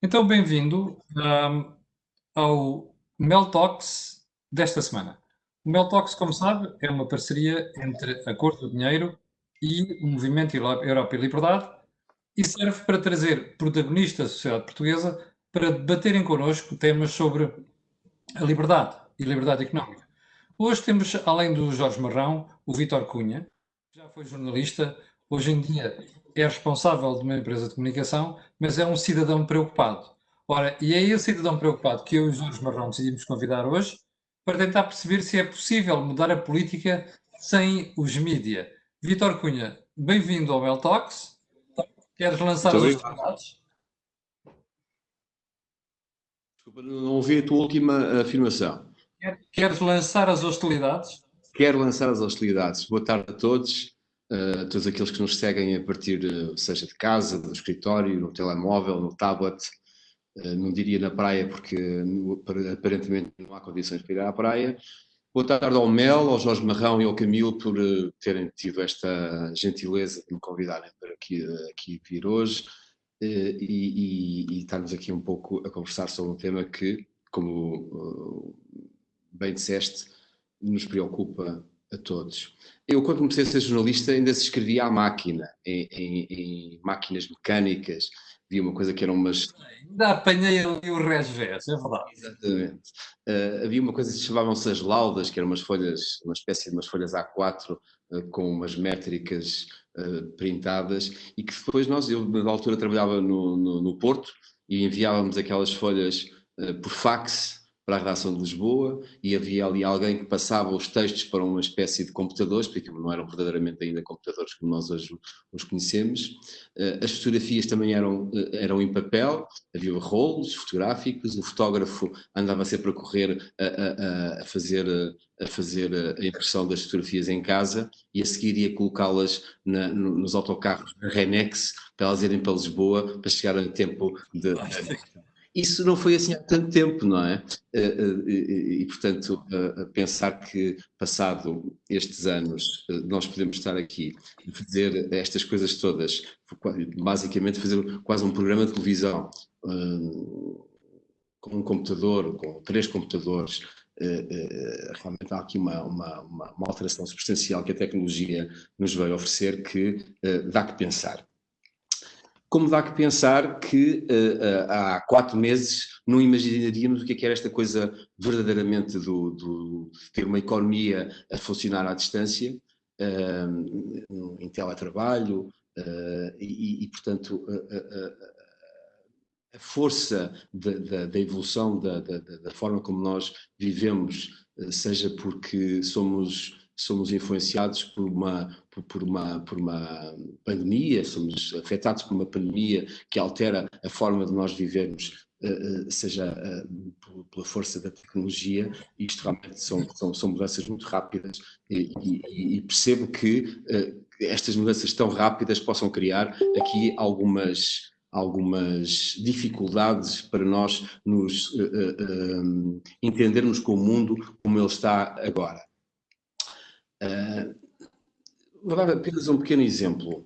Então, bem-vindo ao Mel Talks desta semana. O Mel Talks, como sabe, é uma parceria entre a Cor do Dinheiro e o Movimento Europa e Liberdade e serve para trazer protagonistas da sociedade portuguesa para debaterem connosco temas sobre a liberdade e liberdade económica. Hoje temos, além do Jorge Marrão, o Vítor Cunha, que já foi jornalista, hoje em dia é responsável de uma empresa de comunicação, mas é um cidadão preocupado. Ora, e é esse cidadão preocupado que eu e o Jorge Marrão decidimos convidar hoje para tentar perceber se é possível mudar a política sem os mídia. Vítor Cunha, bem-vindo ao Mel Talks. Queres lançar Muito as obrigado. hostilidades? Desculpa, não ouvi a tua última afirmação. Queres lançar as hostilidades? Quero lançar as hostilidades. Boa tarde a todos, todos aqueles que nos seguem a partir, seja de casa, do escritório, no telemóvel, no tablet, não diria na praia porque aparentemente não há condições para ir à praia. Boa tarde ao Mel, ao Jorge Marrão e ao Camilo por terem tido esta gentileza de me convidarem para aqui vir hoje e estarmos aqui um pouco a conversar sobre um tema que, como bem disseste, nos preocupa a todos. Eu, quando comecei a ser jornalista, ainda se escrevia à máquina, em máquinas mecânicas. Havia uma coisa que eram umas... Ainda apanhei ali o resvés, é verdade. Exatamente. Havia uma coisa que se chamavam-se as laudas, que eram umas folhas, uma espécie de umas folhas A4 com umas métricas printadas, e que depois eu na altura trabalhava no Porto e enviávamos aquelas folhas por fax para a redação de Lisboa, e havia ali alguém que passava os textos para uma espécie de computadores, porque não eram verdadeiramente ainda computadores como nós hoje os conhecemos. As fotografias também eram em papel, havia rolos fotográficos, o fotógrafo andava sempre a correr a fazer a impressão das fotografias em casa e a seguir ia colocá-las nos autocarros da Renex para elas irem para Lisboa para chegar a tempo de... Isso não foi assim há tanto tempo, não é? E portanto, pensar que, passado estes anos, nós podemos estar aqui a fazer estas coisas todas, basicamente fazer quase um programa de televisão, com um computador, com 3 computadores, realmente há aqui uma alteração substancial que a tecnologia nos veio oferecer que dá que pensar. Como dá que pensar que há 4 meses não imaginaríamos o que era esta coisa verdadeiramente de ter uma economia a funcionar à distância, em teletrabalho, portanto, a força da evolução da forma como nós vivemos, seja porque somos influenciados por uma pandemia, somos afetados por uma pandemia que altera a forma de nós vivermos, seja pela força da tecnologia. Isto realmente são mudanças muito rápidas e percebo que estas mudanças tão rápidas possam criar aqui algumas dificuldades para nós nos entendermos com o mundo como ele está agora. Vou dar apenas um pequeno exemplo.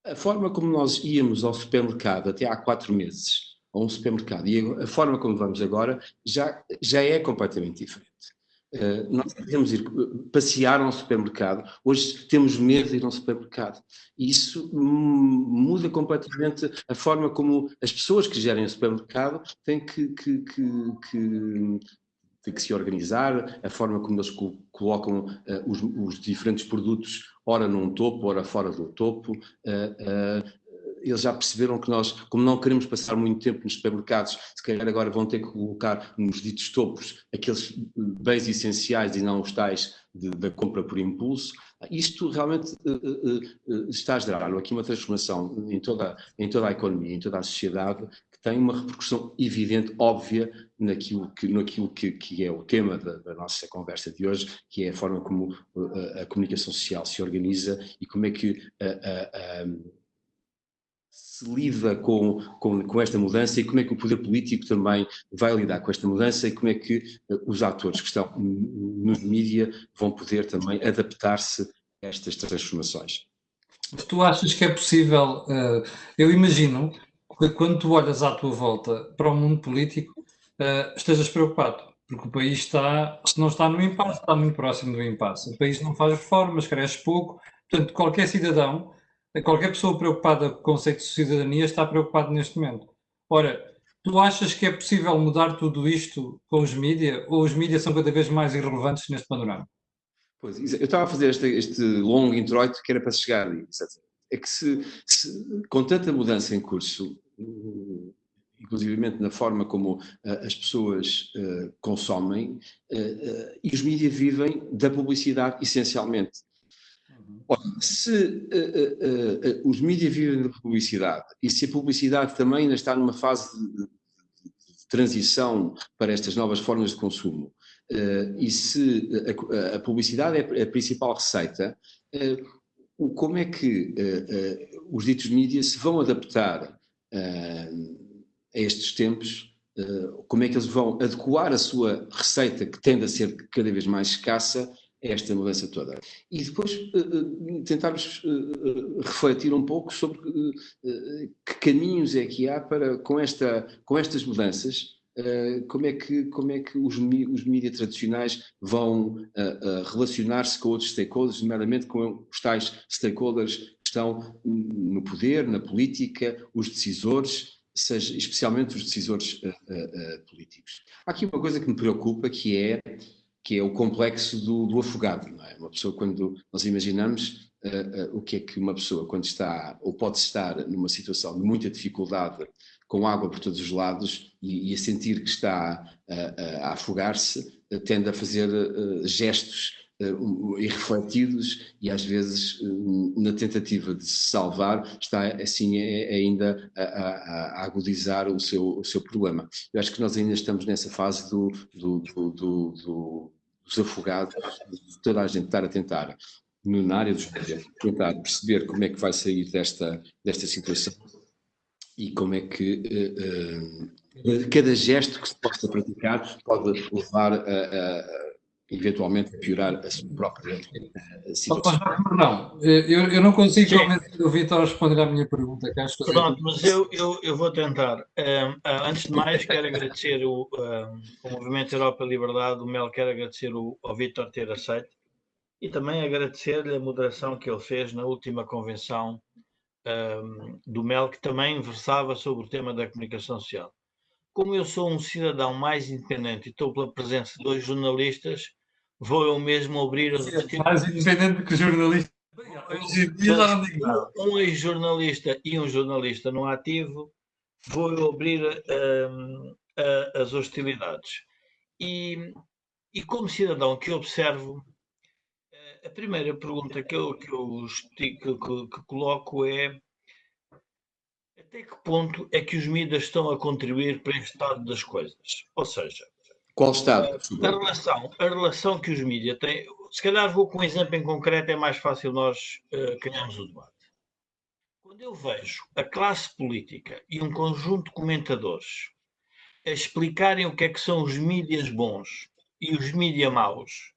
A forma como nós íamos ao supermercado até há 4 meses, a um supermercado, e a forma como vamos agora, já é completamente diferente. Nós podemos ir passear a um supermercado, hoje temos medo de ir a um supermercado, e isso muda completamente a forma como as pessoas que gerem o supermercado têm que se organizar, a forma como eles colocam os diferentes produtos, ora num topo, ora fora do topo. Eles já perceberam que nós, como não queremos passar muito tempo nos supermercados, se calhar agora vão ter que colocar nos ditos topos aqueles bens essenciais e não os tais da compra por impulso. Isto realmente está a gerar aqui uma transformação em toda a economia, em toda a sociedade, que tem uma repercussão evidente, óbvia, naquilo que é o tema da nossa conversa de hoje, que é a forma como a comunicação social se organiza e como é que se lida com esta mudança e como é que o poder político também vai lidar com esta mudança e como é que os atores que estão nos mídia vão poder também adaptar-se a estas transformações. Tu achas que é possível, eu imagino, quando tu olhas à tua volta para o mundo político, estejas preocupado, porque o país está, se não está no impasse, está muito próximo do impasse. O país não faz reformas, cresce pouco, portanto, qualquer cidadão, qualquer pessoa preocupada com o conceito de cidadania está preocupado neste momento. Ora, tu achas que é possível mudar tudo isto com os mídias, ou os mídias são cada vez mais irrelevantes neste panorama? Pois, eu estava a fazer este longo introito que era para chegar ali. É que com tanta mudança em curso, inclusivamente na forma como as pessoas consomem, e os mídias vivem da publicidade, essencialmente. Ora, se os mídias vivem da publicidade, e se a publicidade também ainda está numa fase de transição para estas novas formas de consumo, e se a publicidade é a principal receita, como é que os ditos mídias se vão adaptar a estes tempos? Como é que eles vão adequar a sua receita, que tende a ser cada vez mais escassa, a esta mudança toda? E depois tentarmos refletir um pouco sobre que caminhos é que há para, com estas mudanças, como é que os mídias tradicionais vão relacionar-se com outros stakeholders, nomeadamente com os tais stakeholders que estão no poder, na política, os decisores, especialmente os decisores políticos. Há aqui uma coisa que me preocupa, que é o complexo do afogado, não é? Uma pessoa, quando nós imaginamos o que é que uma pessoa, quando está, ou pode estar numa situação de muita dificuldade, com água por todos os lados e a sentir que está a afogar-se, tende a fazer gestos irrefletidos e às vezes na tentativa de se salvar está assim ainda a agudizar o seu problema. Eu acho que nós ainda estamos nessa fase dos afogados, de toda a gente estar a tentar, na área dos médias, tentar perceber como é que vai sair desta situação e como é que cada gesto que se possa praticar pode levar eventualmente a piorar a sua própria situação. Não, eu não consigo convencer o Vítor a responder à minha pergunta. Pronto, mas eu vou tentar. Antes de mais, quero agradecer o Movimento Europa e Liberdade, o Mel, quero agradecer ao Vítor ter aceito e também agradecer-lhe a moderação que ele fez na última convenção do Mel, que também versava sobre o tema da comunicação social. Como eu sou um cidadão mais independente e estou pela presença de dois jornalistas, vou eu mesmo abrir as mais independente que jornalista. Um ex-jornalista e um jornalista no ativo, vou eu abrir as hostilidades. E como cidadão que observo, a primeira pergunta que eu coloco é: até que ponto é que os mídias estão a contribuir para este estado das coisas? Ou seja, qual estado? A relação que os mídias têm. Se calhar vou com um exemplo em concreto, é mais fácil nós criarmos o debate. Quando eu vejo a classe política e um conjunto de comentadores a explicarem o que é que são os mídias bons e os mídias maus,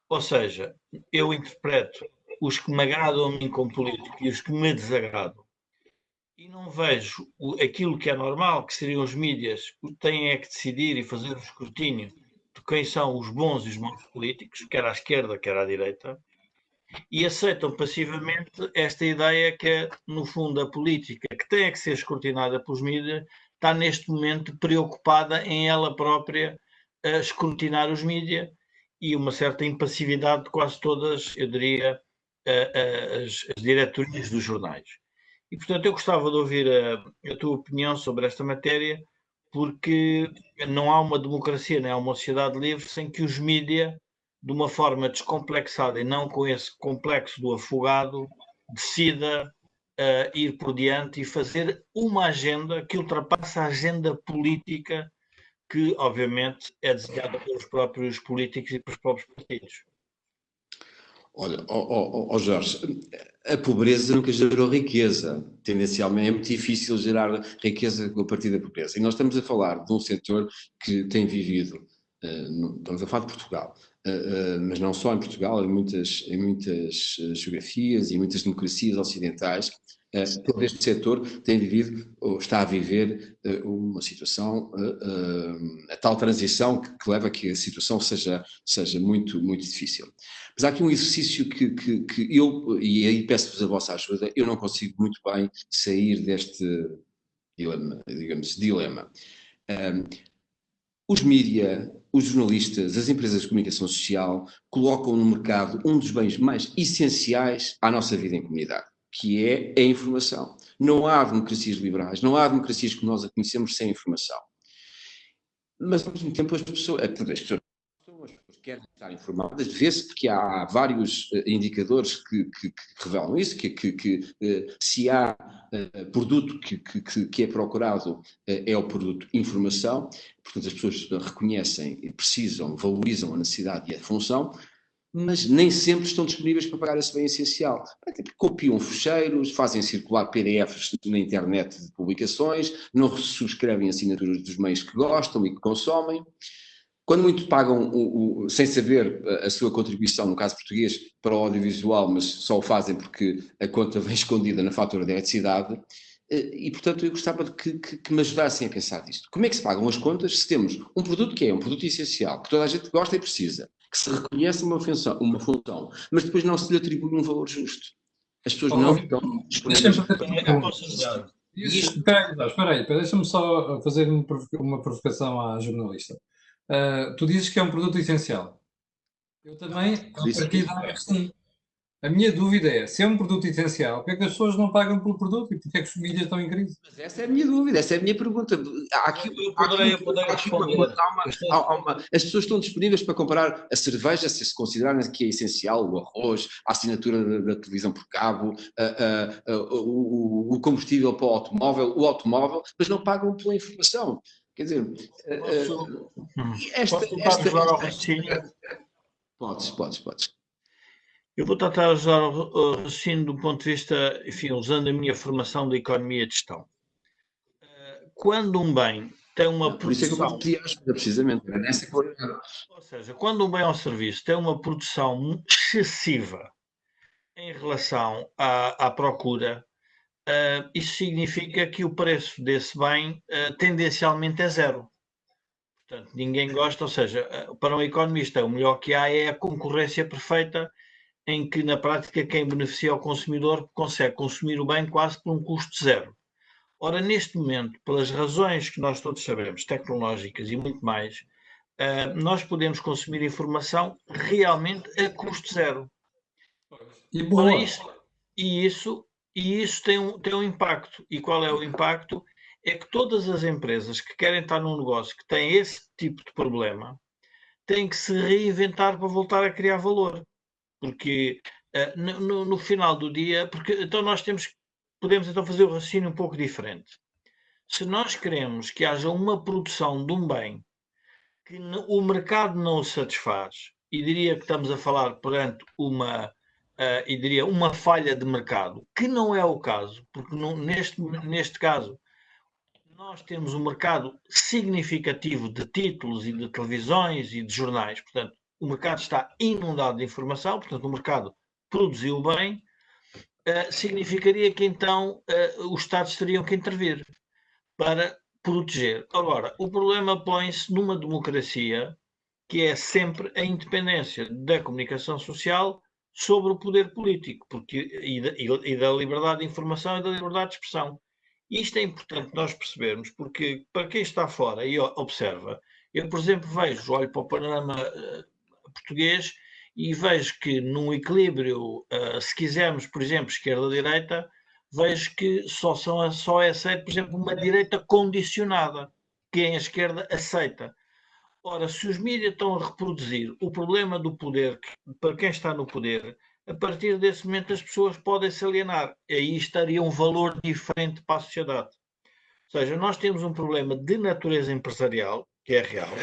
ou seja, eu interpreto os que me agradam a mim como político e os que me desagradam, e não vejo aquilo que é normal, que seriam os mídias, têm é que decidir e fazer o escrutínio de quem são os bons e os maus políticos, quer à esquerda, quer à direita, e aceitam passivamente esta ideia que, no fundo, a política, que tem é que ser escrutinada pelos mídias, está neste momento preocupada em ela própria escrutinar os mídias e uma certa impassividade de quase todas, eu diria, as diretorias dos jornais. E, portanto, eu gostava de ouvir a tua opinião sobre esta matéria, porque não há uma democracia, nem há uma sociedade livre sem que os mídias, de uma forma descomplexada e não com esse complexo do afogado, decida ir por diante e fazer uma agenda que ultrapasse a agenda política que, obviamente, é desejada pelos próprios políticos e pelos próprios partidos. Olha, Jorge, a pobreza nunca gerou riqueza. Tendencialmente é muito difícil gerar riqueza a partir da pobreza. E nós estamos a falar de um setor que tem vivido, estamos a falar de Portugal, mas não só em Portugal, em muitas geografias e muitas democracias ocidentais, todo este setor tem vivido, ou está a viver, uma situação, a tal transição que leva a que a situação seja muito, muito difícil. Mas há aqui um exercício que eu, e aí peço-vos a vossa ajuda, eu não consigo muito bem sair deste dilema, digamos, dilema. Os mídia, os jornalistas, as empresas de comunicação social colocam no mercado um dos bens mais essenciais à nossa vida em comunidade, que é a informação. Não há democracias liberais, não há democracias como nós a conhecemos sem informação. Mas, ao mesmo tempo, as pessoas querem estar informadas, vê-se porque há vários indicadores que revelam isso, que se há produto que é procurado, é o produto informação, portanto as pessoas reconhecem, precisam, valorizam a necessidade e a função, mas nem sempre estão disponíveis para pagar esse bem essencial. Copiam ficheiros, fazem circular PDFs na internet de publicações, não subscrevem assinaturas dos meios que gostam e que consomem. Quando muito pagam, sem saber a sua contribuição, no caso português, para o audiovisual, mas só o fazem porque a conta vem escondida na fatura de eletricidade, e portanto eu gostava de que me ajudassem a pensar nisto. Como é que se pagam as contas se temos um produto que é um produto essencial, que toda a gente gosta e precisa, que se reconhece uma função, mas depois não se lhe atribui um valor justo? As pessoas não estão disponíveis. Espera aí, deixa-me só fazer uma provocação à jornalista. Tu dizes que é um produto essencial. Eu também, a partir da sim. A minha dúvida é, se é um produto essencial, porque é que as pessoas não pagam pelo produto e porque é que os mídias estão em crise? Mas essa é a minha dúvida, essa é a minha pergunta. As pessoas estão disponíveis para comprar a cerveja, se considerarem que é essencial, o arroz, a assinatura da televisão por cabo, o combustível para o automóvel, mas não pagam pela informação. Quer dizer, Podes. Eu vou tentar ajudar o raciocínio do ponto de vista, enfim, usando a minha formação de economia de gestão. Quando um bem tem uma produção... Por isso é que eu pedi ajuda, precisamente, era nessa qualidade. Ou seja, quando um bem ou serviço tem uma produção excessiva em relação à procura, isso significa que o preço desse bem tendencialmente é zero. Portanto, ninguém gosta, ou seja, para um economista o melhor que há é a concorrência perfeita, em que na prática quem beneficia é o consumidor, consegue consumir o bem quase por um custo zero. Ora, neste momento, pelas razões que nós todos sabemos, tecnológicas e muito mais, nós podemos consumir informação realmente a custo zero. E boa. Isso tem um impacto. E qual é o impacto? É que todas as empresas que querem estar num negócio que tem esse tipo de problema têm que se reinventar para voltar a criar valor. Porque no final do dia, porque então nós podemos então fazer o raciocínio um pouco diferente. Se nós queremos que haja uma produção de um bem que o mercado não o satisfaz, e diria que estamos a falar perante uma falha de mercado, que não é o caso, porque neste caso nós temos um mercado significativo de títulos e de televisões e de jornais, portanto o mercado está inundado de informação, portanto o mercado produziu bem, significaria que então os Estados teriam que intervir para proteger. Agora, o problema põe-se numa democracia que é sempre a independência da comunicação social sobre o poder político e da liberdade de informação e da liberdade de expressão. Isto é importante nós percebermos, porque para quem está fora e observa, eu, por exemplo, olho para o panorama português e vejo que num equilíbrio, se quisermos, por exemplo, esquerda-direita, vejo que só é aceito, por exemplo, uma direita condicionada, que a esquerda aceita. Ora, se os mídias estão a reproduzir o problema do poder para quem está no poder, a partir desse momento as pessoas podem se alienar. Aí estaria um valor diferente para a sociedade. Ou seja, nós temos um problema de natureza empresarial, que é real,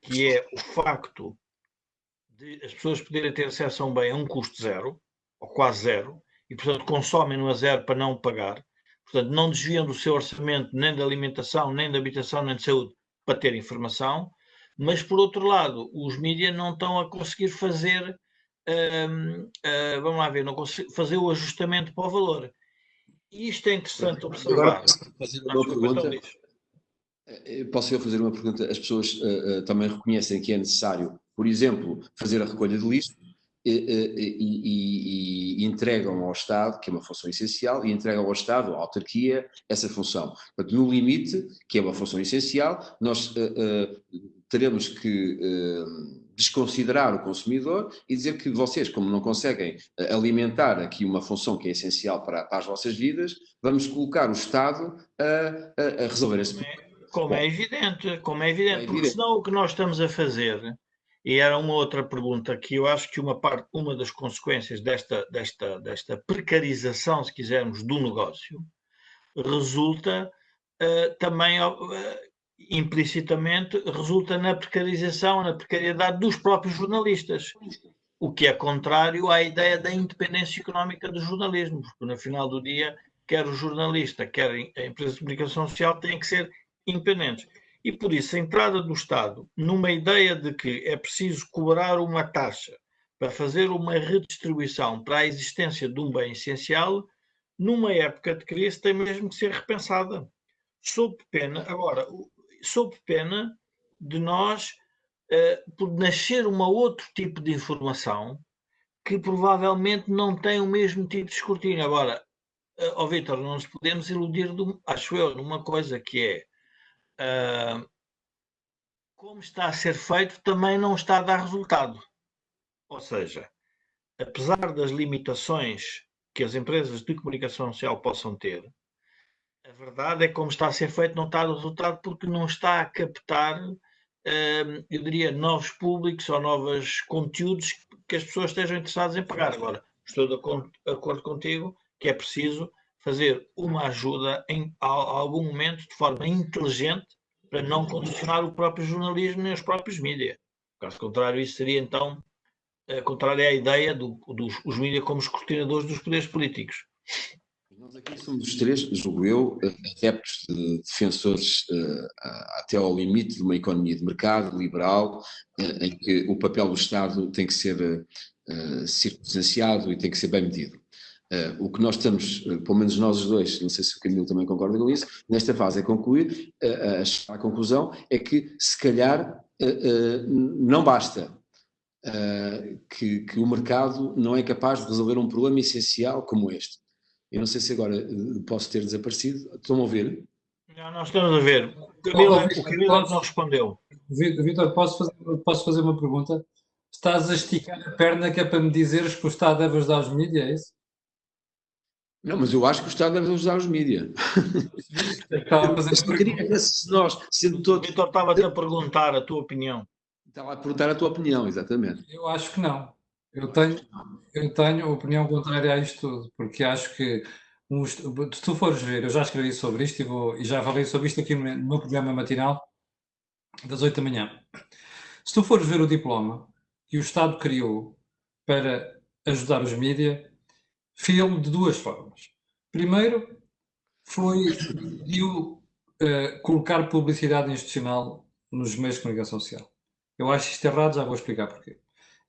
que é o facto de as pessoas poderem ter acesso a um bem a um custo zero, ou quase zero, e portanto consomem-no a zero para não pagar. Portanto, não desviam do seu orçamento nem de alimentação, nem de habitação, nem de saúde para ter informação. Mas, por outro lado, os mídias não estão a conseguir fazer, vamos lá ver, não conseguir fazer o ajustamento para o valor. E isto é interessante observar. Fazer uma pergunta. Posso eu fazer uma pergunta? As pessoas também reconhecem que é necessário, por exemplo, fazer a recolha de lixo e entregam ao Estado, que é uma função essencial, e entregam ao Estado, à autarquia, essa função. Portanto, no limite, que é uma função essencial, nós teremos que desconsiderar o consumidor e dizer que vocês, como não conseguem alimentar aqui uma função que é essencial para as vossas vidas, vamos colocar o Estado a resolver esse problema. Como é evidente, porque senão o que nós estamos a fazer, e era uma outra pergunta que eu acho que uma das consequências desta precarização, se quisermos, do negócio, resulta também implicitamente resulta na precarização, na precariedade dos próprios jornalistas, o que é contrário à ideia da independência económica do jornalismo, porque no final do dia, quer o jornalista, quer a empresa de comunicação social têm que ser independentes. E por isso a entrada do Estado numa ideia de que é preciso cobrar uma taxa para fazer uma redistribuição para a existência de um bem essencial, numa época de crise tem mesmo que ser repensada. Sob pena de nós, por nascer um outro tipo de informação que provavelmente não tem o mesmo tipo de escrutínio. Agora, Vítor, não nos podemos iludir, acho eu, numa coisa que é como está a ser feito também não está a dar resultado. Ou seja, apesar das limitações que as empresas de comunicação social possam ter, a verdade é que como está a ser feito não está a dar resultado porque não está a captar, eu diria, novos públicos ou novos conteúdos que as pessoas estejam interessadas em pagar. Agora, estou de acordo contigo que é preciso fazer uma ajuda a algum momento de forma inteligente para não condicionar o próprio jornalismo nem os próprios mídias. Caso contrário, isso seria então contrário à ideia dos mídias como escrutinadores dos poderes políticos. Nós aqui somos os três, julgo eu, adeptos de defensores até ao limite de uma economia de mercado liberal, em que o papel do Estado tem que ser circunstanciado e tem que ser bem medido. O que nós estamos, pelo menos nós os dois, não sei se o Camilo também concorda com isso, nesta fase é concluir, a conclusão é que se calhar não basta, que o mercado não é capaz de resolver um problema essencial como este. Eu não sei se agora posso ter desaparecido. Estão a ouvir? Não, nós estamos a ver. O Camilo não respondeu. Vítor, posso fazer uma pergunta? Estás a esticar a perna que é para me dizeres que o Estado deve ajudar os mídias, é isso? Não, mas eu acho que o Estado deve ajudar os mídias. Se nós, sendo todos... O Vítor estava-te a perguntar a tua opinião. Estava a perguntar a tua opinião, exatamente. Eu acho que não. Eu tenho a opinião contrária a isto tudo, porque acho que se tu fores ver, eu já escrevi sobre isto e já falei sobre isto aqui no meu programa matinal das 8 da manhã. Se tu fores ver o diploma que o Estado criou para ajudar os mídias, fê-lo de duas formas. Primeiro, decidiu colocar publicidade institucional nos meios de comunicação social. Eu acho isto errado, já vou explicar porquê.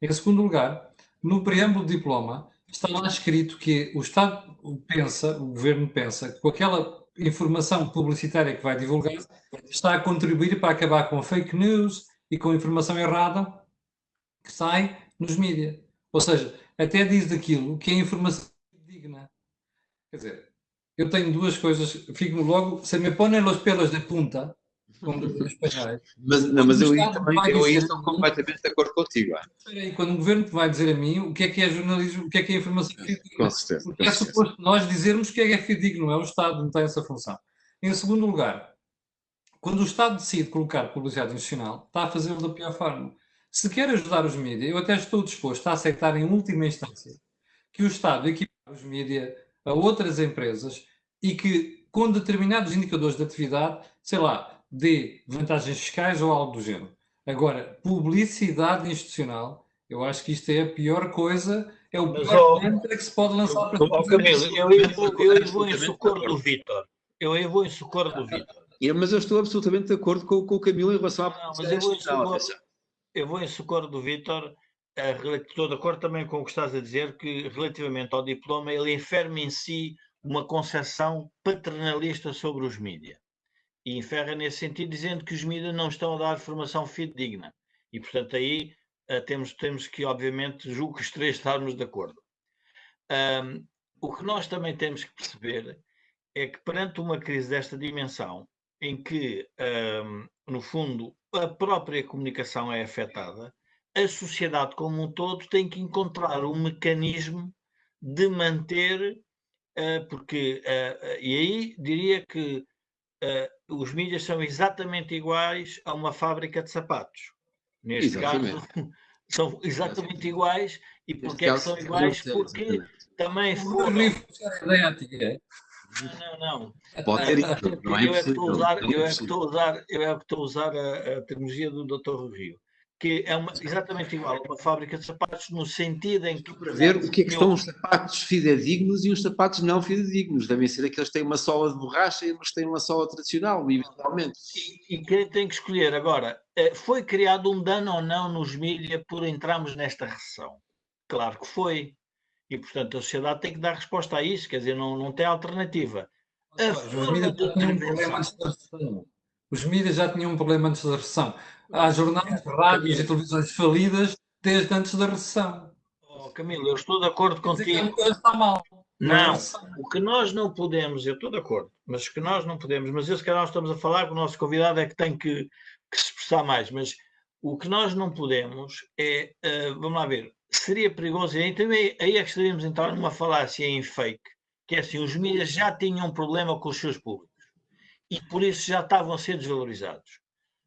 Em segundo lugar, no preâmbulo do diploma está lá escrito que o Estado pensa, o Governo pensa, que com aquela informação publicitária que vai divulgar, está a contribuir para acabar com fake news e com informação errada que sai nos mídias. Ou seja, até diz daquilo que é informação digna. Quer dizer, eu tenho duas coisas, fico logo, se me ponem los pelos de punta, como dizem os espanhóis. Mas eu aí estou completamente de acordo contigo. Quando o governo vai dizer a mim o que é jornalismo, o que é informação fidedigna. Com certeza. Porque é suposto nós dizermos o que é fidedigno, é o Estado, não tem essa função. Em segundo lugar, quando o Estado decide colocar publicidade institucional, está a fazê-lo da pior forma. Se quer ajudar os mídias, eu até estou disposto a aceitar em última instância que o Estado equipe os mídias a outras empresas e que, com determinados indicadores de atividade, sei lá, dê vantagens fiscais ou algo do género. Agora, publicidade institucional, eu acho que isto é a pior coisa, é o pior mantra que se pode lançar para todos. Camilo, eu vou em socorro do Vítor. Mas eu estou absolutamente de acordo com o Camilo em relação à eu vou em socorro do Vítor. Estou de acordo também com o que estás a dizer, que relativamente ao diploma, ele enferma em si uma concepção paternalista sobre os mídias. E enferra nesse sentido, dizendo que os mídias não estão a dar formação fidedigna. E, portanto, aí temos que, obviamente, julgo que os três estarmos de acordo. O que nós também temos que perceber é que, perante uma crise desta dimensão, em que, no fundo, a própria comunicação é afetada, a sociedade como um todo tem que encontrar um mecanismo de manter, porque, e aí diria que os mídias são exatamente iguais a uma fábrica de sapatos. Neste Exatamente. caso, são exatamente iguais. E porquê é que são iguais? Porque também foram... Não. Pode ter isso, não é Eu é que impossível. estou a usar a terminologia do Dr. Rio, que é exatamente igual a uma fábrica de sapatos, no sentido em que... Para ver o que é que são os sapatos fidedignos e os sapatos não fidedignos. Devem ser aqueles que têm uma sola de borracha e uns que têm uma sola tradicional, eventualmente. E quem tem que escolher agora, foi criado um dano ou não nos mídias por entrarmos nesta recessão? Claro que foi. E, portanto, a sociedade tem que dar resposta a isso, quer dizer, não tem alternativa. Os mídias já tinham um problema antes da recessão. Há jornais, rádios e televisões falidas desde antes da recessão. Camilo, eu estou de acordo contigo. Está mal. Não, o que nós não podemos, eu estou de acordo, mas o que nós não podemos, mas se calhar nós estamos a falar que o nosso convidado é que tem que se expressar mais, mas o que nós não podemos é, vamos lá ver, seria perigoso, e aí é que estaríamos a entrar numa falácia em fake, que é assim, os mídias já tinham um problema com os seus públicos e por isso já estavam a ser desvalorizados.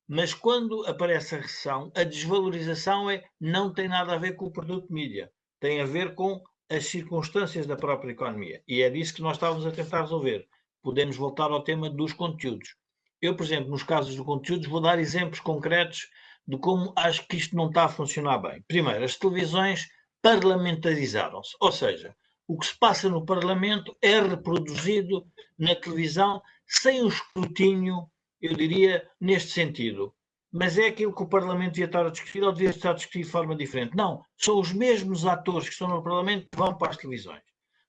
Mas quando aparece a recessão, a desvalorização não tem nada a ver com o produto mídia, tem a ver com as circunstâncias da própria economia. E é disso que nós estávamos a tentar resolver. Podemos voltar ao tema dos conteúdos. Eu, por exemplo, nos casos de conteúdos, vou dar exemplos concretos de como acho que isto não está a funcionar bem. Primeiro, as televisões parlamentarizaram-se, ou seja, o que se passa no Parlamento é reproduzido na televisão sem um escrutínio, eu diria, neste sentido. Mas é aquilo que o Parlamento devia estar a discutir ou devia estar a discutir de forma diferente. Não, são os mesmos atores que estão no Parlamento que vão para as televisões.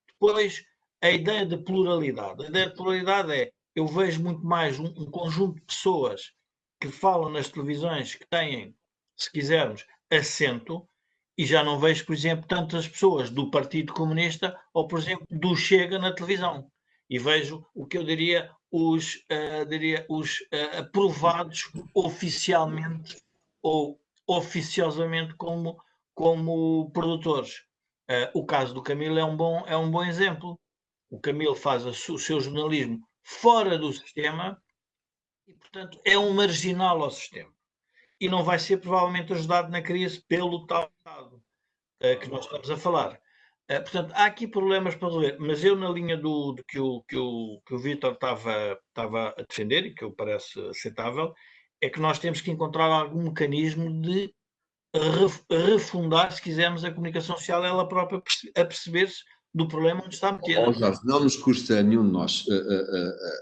Depois, a ideia de pluralidade. A ideia de pluralidade é, eu vejo muito mais um conjunto de pessoas que falam nas televisões que têm, se quisermos, assento, e já não vejo, por exemplo, tantas pessoas do Partido Comunista ou, por exemplo, do Chega na televisão. E vejo o que eu diria os aprovados oficialmente ou oficiosamente como produtores. O caso do Camilo é um bom exemplo. O Camilo faz o seu jornalismo fora do sistema e, portanto, é um marginal ao sistema. E não vai ser provavelmente ajudado na crise pelo tal Estado que nós estamos a falar. Portanto, há aqui problemas para resolver, mas eu, na linha do que o Vítor estava a defender, e que eu parece aceitável, é que nós temos que encontrar algum mecanismo de refundar, se quisermos, a comunicação social ela própria a perceber-se do problema onde está metida. Jorge, não nos custa nenhum de nós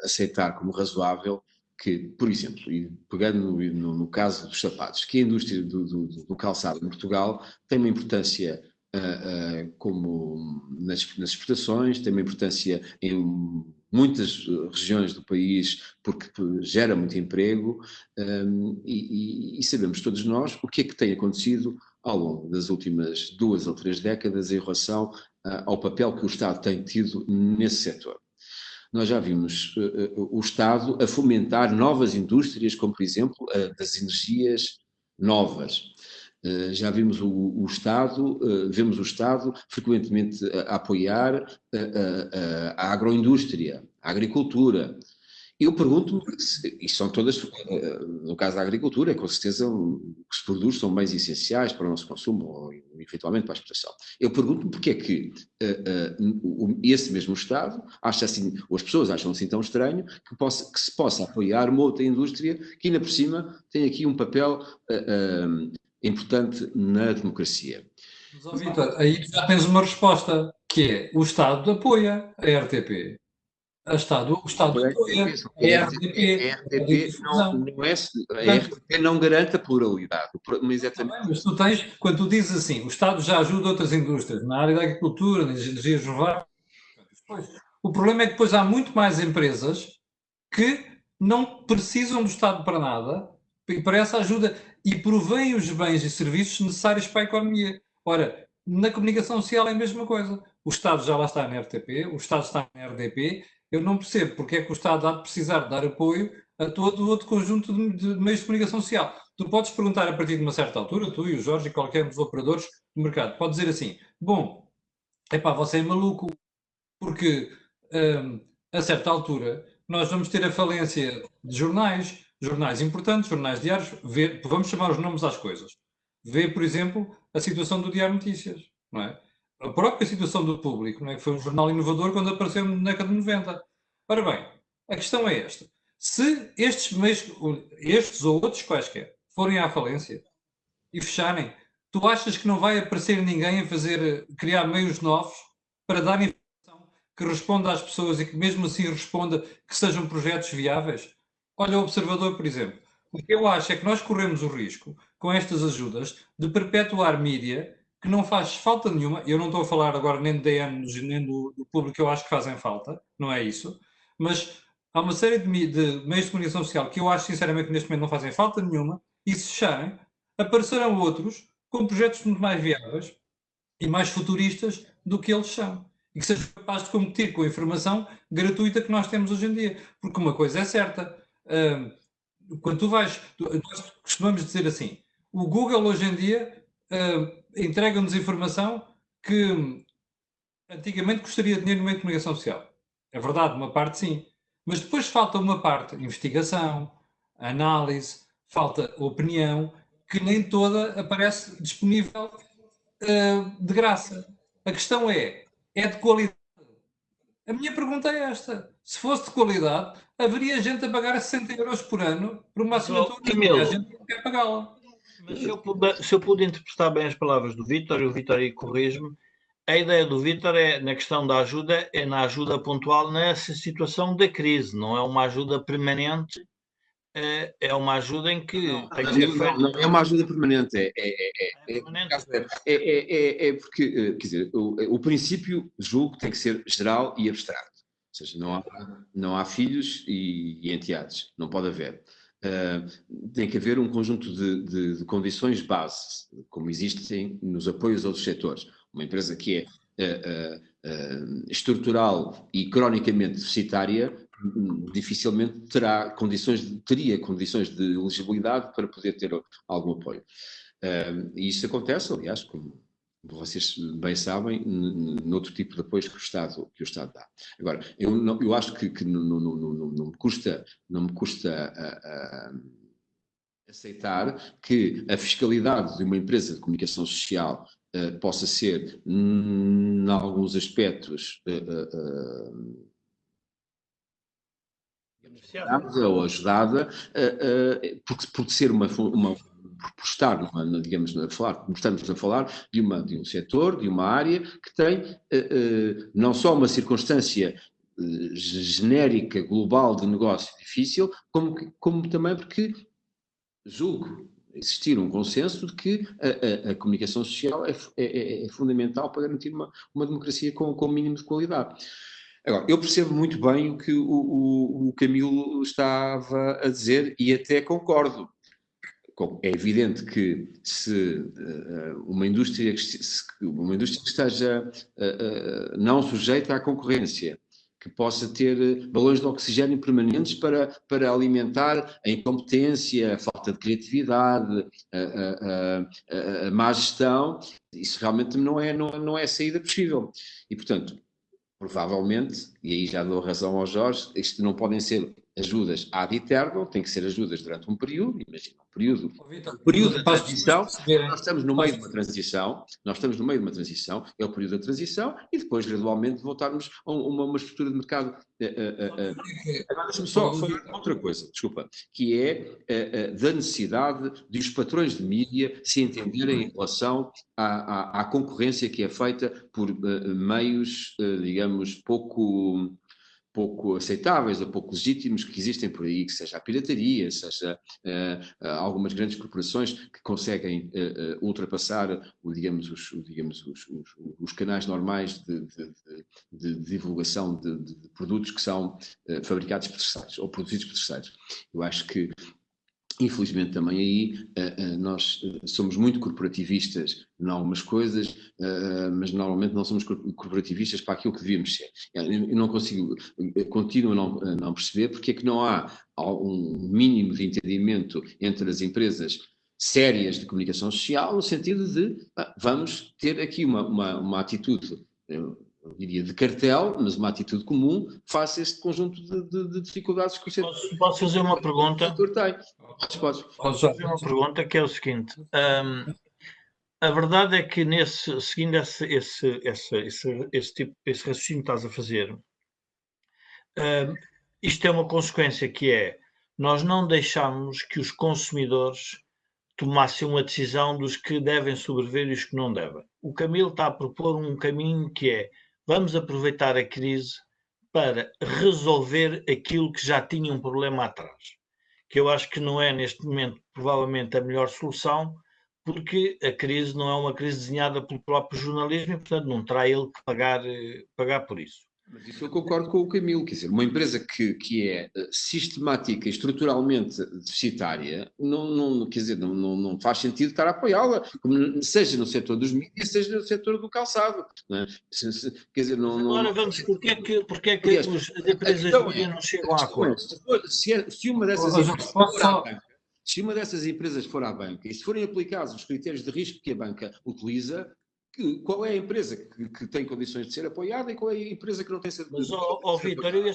aceitar como razoável que, por exemplo, e pegando no caso dos sapatos, que a indústria do calçado em Portugal tem uma importância como nas exportações, tem uma importância em muitas regiões do país porque gera muito emprego e sabemos todos nós o que é que tem acontecido ao longo das últimas 2 ou 3 décadas em relação ao papel que o Estado tem tido nesse setor. Nós já vimos o Estado a fomentar novas indústrias, como por exemplo das energias novas. Já vimos vemos o Estado frequentemente a apoiar a agroindústria, a agricultura. Eu pergunto-me, e são todas, no caso da agricultura, com certeza que se produz são bens essenciais para o nosso consumo, ou eventualmente para a exportação. Eu pergunto-me porque é que esse mesmo Estado acha assim, ou as pessoas acham assim tão estranho, que se possa apoiar uma outra indústria que ainda por cima tem aqui um papel importante na democracia. Mas, Vítor, aí já tens uma resposta, que é o Estado apoia a RTP. O Estado apoia a RTP. A RTP não garante a pluralidade. Mas tu tens, quando tu dizes assim, o Estado já ajuda outras indústrias, na área da agricultura, das energias renováveis, O problema é que depois há muito mais empresas que não precisam do Estado para nada e para essa ajuda e provêm os bens e serviços necessários para a economia. Ora, na comunicação social é a mesma coisa. O Estado já lá está na RTP, o Estado está na RDP. Eu não percebo porque é que o Estado há de precisar de dar apoio a todo o outro conjunto de meios de comunicação social. Tu podes perguntar a partir de uma certa altura, tu e o Jorge e qualquer dos operadores do mercado, pode dizer assim, bom, epá, você é maluco, porque a certa altura nós vamos ter a falência de jornais, jornais importantes, jornais diários, vamos chamar os nomes às coisas. Vê, por exemplo, a situação do Diário Notícias, não é? A própria situação do Público, não é? Que foi um jornal inovador quando apareceu na década de 90. Ora bem, a questão é esta. Se estes meios, estes ou outros quaisquer, forem à falência e fecharem, tu achas que não vai aparecer ninguém a criar meios novos para dar informação que responda às pessoas e que mesmo assim responda que sejam projetos viáveis? Olha o Observador, por exemplo. O que eu acho é que nós corremos o risco, com estas ajudas, de perpetuar mídia que não faz falta nenhuma. Eu não estou a falar agora nem do DN, nem do Público, que eu acho que fazem falta, não é isso. Mas há uma série de meios de comunicação social que eu acho sinceramente que neste momento não fazem falta nenhuma, e se fecharem, aparecerão outros com projetos muito mais viáveis e mais futuristas do que eles são. E que sejam capazes de competir com a informação gratuita que nós temos hoje em dia. Porque uma coisa é certa, quando tu vais, nós costumamos dizer assim, o Google hoje em dia entrega-nos informação que antigamente custaria dinheiro no meio de comunicação social. É verdade, uma parte sim. Mas depois falta uma parte, investigação, análise, falta opinião, que nem toda aparece disponível de graça. A questão é de qualidade. A minha pergunta é esta. Se fosse de qualidade, haveria gente a pagar 60 euros por ano por uma assinatura e a gente não quer pagá-la. Mas se eu puder interpretar bem as palavras do Vítor, e o Vítor aí corrige-me, a ideia do Vítor é, na questão da ajuda, é na ajuda pontual nessa situação da crise, não é uma ajuda permanente, é uma ajuda em que tem que ser feita. Não é uma ajuda permanente, é porque, quer dizer, o princípio, julgo, tem que ser geral e abstrato. Ou seja, não há filhos e enteados, não pode haver. Tem que haver um conjunto de condições base, como existem nos apoios a outros setores. Uma empresa que é estrutural e cronicamente deficitária dificilmente teria condições de elegibilidade para poder ter algum apoio. E isso acontece, aliás, como vocês bem sabem, noutro tipo de apoios que o Estado dá. Agora, eu acho que não me custa aceitar que a fiscalidade de uma empresa de comunicação social possa ser, em alguns aspectos, ou ajudada, por ser por estar, digamos, estamos a falar de um setor, de uma área que tem não só uma circunstância genérica, global de negócio difícil, como também porque julgo existir um consenso de que a comunicação social é fundamental para garantir uma democracia com o mínimo de qualidade. Agora, eu percebo muito bem o que o Camilo estava a dizer e até concordo. É evidente que se uma indústria que esteja não sujeita à concorrência, que possa ter balões de oxigênio permanentes para alimentar a incompetência, a falta de criatividade, a má gestão, isso realmente não é saída possível. E, portanto, provavelmente, e aí já dou razão ao Jorge, isto não podem ser ajudas ad eternum, tem que ser ajudas durante um período, imagina, um período de transição, nós estamos no meio de uma transição, é o período da transição, e depois gradualmente voltarmos a uma estrutura de mercado. Agora deixa-me só falar outra coisa, desculpa, que é da necessidade de os patrões de mídia se entenderem em relação à concorrência que é feita por meios, digamos, pouco pouco aceitáveis ou pouco legítimos que existem por aí, que seja a pirataria, seja algumas grandes corporações que conseguem ultrapassar os canais normais de divulgação de produtos que são fabricados por terceiros ou produzidos por terceiros. Eu acho que infelizmente também aí nós somos muito corporativistas em algumas coisas, mas normalmente não somos corporativistas para aquilo que devíamos ser. Eu não consigo, continuo a não perceber porque é que não há um mínimo de entendimento entre as empresas sérias de comunicação social, no sentido de vamos ter aqui uma atitude, eu diria de cartel, mas uma atitude comum face a este conjunto de dificuldades que o setor Posso fazer uma pergunta? tem. Podes. Posso fazer uma pergunta que é o seguinte: a verdade é que seguindo esse raciocínio que estás a fazer, isto é uma consequência que é, nós não deixamos que os consumidores tomassem uma decisão dos que devem sobreviver e os que não devem. O Camilo está a propor um caminho que é, vamos aproveitar a crise para resolver aquilo que já tinha um problema atrás, que eu acho que não é neste momento provavelmente a melhor solução, porque a crise não é uma crise desenhada pelo próprio jornalismo e, portanto, não terá ele que pagar por isso. Mas isso eu concordo com o Camilo, quer dizer, uma empresa que é sistemática e estruturalmente deficitária, quer dizer, não faz sentido estar a apoiá-la, seja no setor dos mídias, seja no setor do calçado. Não é? Quer dizer, Agora vamos, porque é que as empresas de mídia não chegam a acordo? Se uma dessas empresas for à banca, se uma dessas empresas for à banca e se forem aplicados os critérios de risco que a banca utiliza, qual é a empresa que tem condições de ser apoiada e qual é a empresa que não tem de ser apoiada? Mas, Vítor, eu ia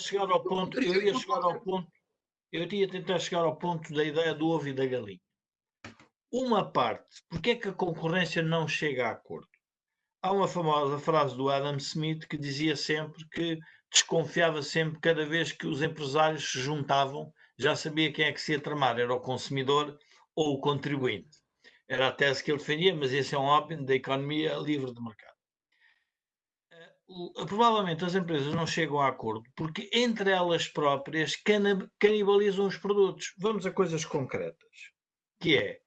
tentar chegar ao ponto da ideia do ovo e da galinha. Uma parte, porque é que a concorrência não chega a acordo? Há uma famosa frase do Adam Smith que dizia sempre que desconfiava sempre cada vez que os empresários se juntavam, já sabia quem é que se ia tramar, era o consumidor ou o contribuinte. Era a tese que ele defendia, mas esse é um óbvio da economia livre de mercado. Provavelmente as empresas não chegam a acordo porque entre elas próprias canibalizam os produtos. Vamos a coisas concretas, que é,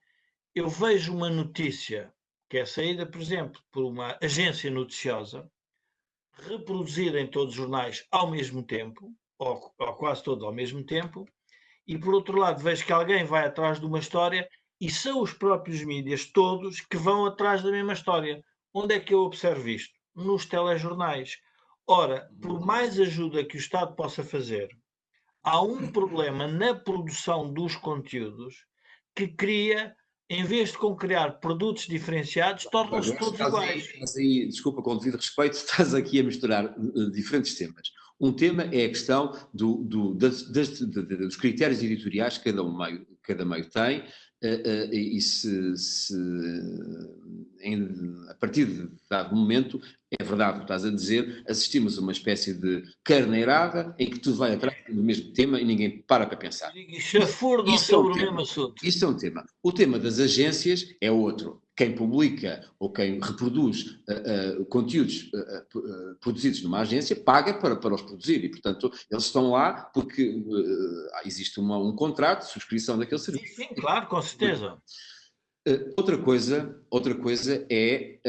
eu vejo uma notícia que é saída, por exemplo, por uma agência noticiosa, reproduzida em todos os jornais ao mesmo tempo, ou quase todos ao mesmo tempo, e por outro lado vejo que alguém vai atrás de uma história e são os próprios mídias todos que vão atrás da mesma história. Onde é que eu observo isto? Nos telejornais. Ora, por mais ajuda que o Estado possa fazer, há um problema na produção dos conteúdos que cria, em vez de criar produtos diferenciados, tornam-se todos iguais. Desculpa, com o devido respeito, estás aqui a misturar diferentes temas. Um tema é a questão dos critérios editoriais que cada meio tem, e a partir de dado momento, é verdade o que estás a dizer, assistimos a uma espécie de carneirada em que tudo vai atrás do mesmo tema e ninguém para pensar. Chafurdam sobre o mesmo assunto. Isso é um tema. O tema das agências é outro. Quem publica ou quem reproduz conteúdos produzidos numa agência paga para os produzir e, portanto, eles estão lá porque existe um contrato de subscrição daquele serviço. Sim, claro, com certeza. Outra coisa é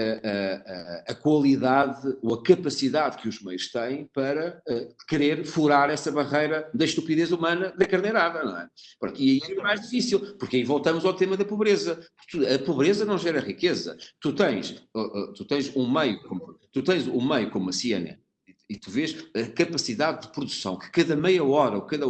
a qualidade ou a capacidade que os meios têm para querer furar essa barreira da estupidez humana da carneirada, não é? E aí é mais difícil, porque aí voltamos ao tema da pobreza. A pobreza não gera riqueza. Tu tens um meio como a CNN, e tu vês a capacidade de produção que cada meia hora ou cada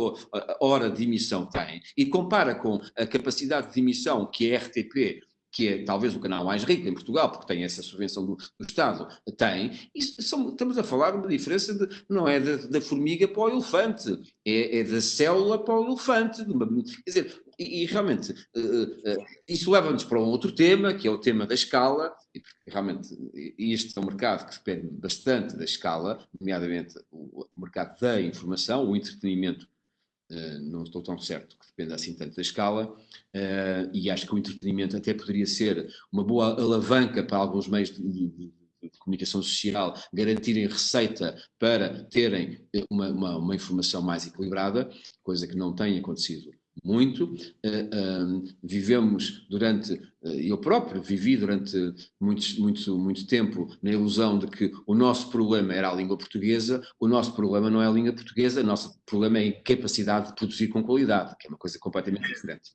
hora de emissão tem, e compara com a capacidade de emissão que a RTP, que é talvez o canal mais rico em Portugal, porque tem essa subvenção do Estado, tem, estamos a falar de uma diferença não é da formiga para o elefante, é da célula para o elefante. Quer dizer, e realmente isso leva-nos para um outro tema, que é o tema da escala, e realmente este é um mercado que depende bastante da escala, nomeadamente o mercado da informação, o entretenimento. Não estou tão certo que dependa assim tanto da escala, e acho que o entretenimento até poderia ser uma boa alavanca para alguns meios de comunicação social garantirem receita para terem uma informação mais equilibrada, coisa que não tem acontecido muito. Vivemos durante, eu próprio vivi durante muito tempo na ilusão de que o nosso problema era a língua portuguesa. O nosso problema não é a língua portuguesa, o nosso problema é a incapacidade de produzir com qualidade, que é uma coisa completamente diferente.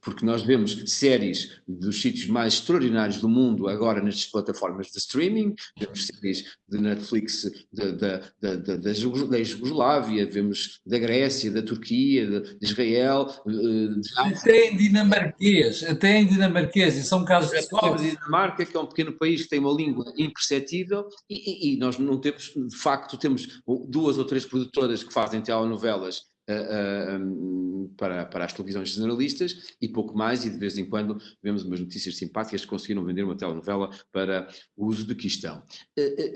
Porque nós vemos séries dos sítios mais extraordinários do mundo agora nestas plataformas de streaming, vemos séries de Netflix da Jugoslávia, vemos da Grécia, da Turquia, de Israel, até em dinamarquês, e são casos de a Dinamarca, que é um pequeno país que tem uma língua imperceptível, e nós não temos, de facto, temos 2 ou 3 produtoras que fazem telenovelas para as televisões generalistas e pouco mais, e de vez em quando vemos umas notícias simpáticas que conseguiram vender uma telenovela para o Uzbequistão.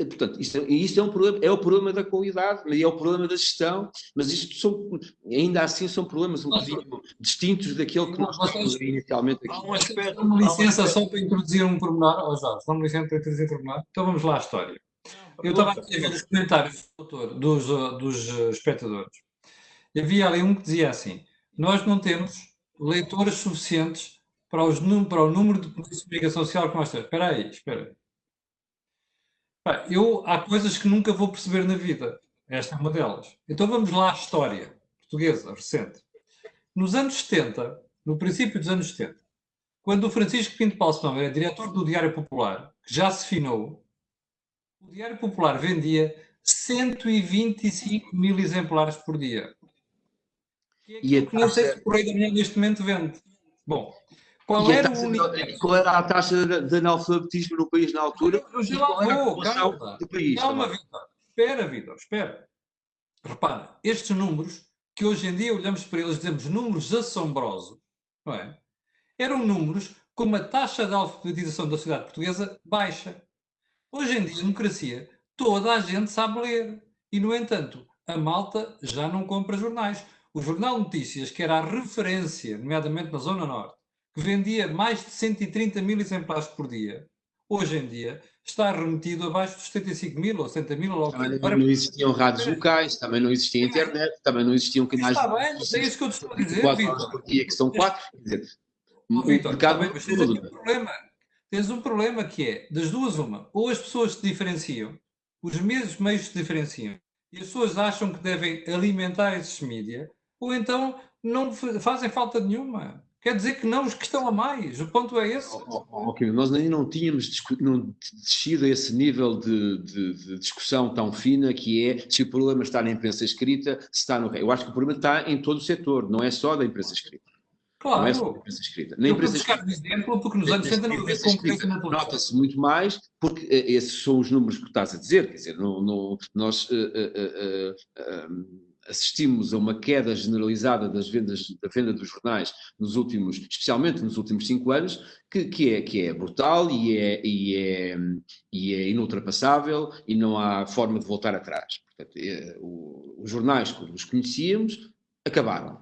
Portanto, isto é um problema, é o problema da qualidade, é o problema da gestão, mas isto ainda assim são problemas um bocadinho distintos daquele que nós temos inicialmente aqui. Dá-me licença só para introduzir um pormenor, Jorge, dá-me licença para introduzir um pormenor. Então vamos lá à história. Eu estava aqui a ver os comentários dos espectadores. Havia ali um que dizia assim: nós não temos leitores suficientes para o número de comunicação social que nós temos. Espera aí. Há coisas que nunca vou perceber na vida. Esta é uma delas. Então vamos lá à história portuguesa recente. Nos anos 70, no princípio dos anos 70, quando o Francisco Pinto Balsemão era diretor do Diário Popular, que já se finou, o Diário Popular vendia 125 mil exemplares por dia. E não sei se o Correio da Manhã neste momento vende. Bom, qual era a taxa de analfabetismo no país na altura? Eu já lá vou, calma, Vitor. Espera, Vitor, espera. Repara, estes números, que hoje em dia olhamos para eles e dizemos números assombrosos, não é? Eram números com uma taxa de alfabetização da sociedade portuguesa baixa. Hoje em dia, a democracia, toda a gente sabe ler. E, no entanto, a malta já não compra jornais. O Jornal Notícias, que era a referência, nomeadamente na Zona Norte, que vendia mais de 130 mil exemplares por dia, hoje em dia está remetido abaixo dos 75 mil ou 70 mil. Também não existiam rádios locais, também não existia internet, também não existiam canais... Está bem, mas é isso que eu te estou a dizer, Vitor. Que são 4, quer dizer... Vitor, está bem, mas tens um problema que é, das duas uma, ou as pessoas se diferenciam, os mesmos meios se diferenciam, e as pessoas acham que devem alimentar esses mídias, ou então não fazem falta nenhuma. Quer dizer que não os que estão a mais. O ponto é esse. Ok, nós ainda não tínhamos descido a esse nível de discussão tão fina, que é se o problema está na imprensa escrita, se está no... Eu acho que o problema está em todo o setor, não é só da imprensa escrita. Claro. Não é só da imprensa escrita. Eu vou buscar um exemplo, porque nos anos 70 não havia concorrência na televisão. Nota-se muito mais, porque esses são os números que estás a dizer, quer dizer, nós... assistimos a uma queda generalizada da venda dos jornais especialmente nos últimos 5 anos, que é brutal e é inultrapassável e não há forma de voltar atrás. Portanto, os jornais, como os conhecíamos, acabaram.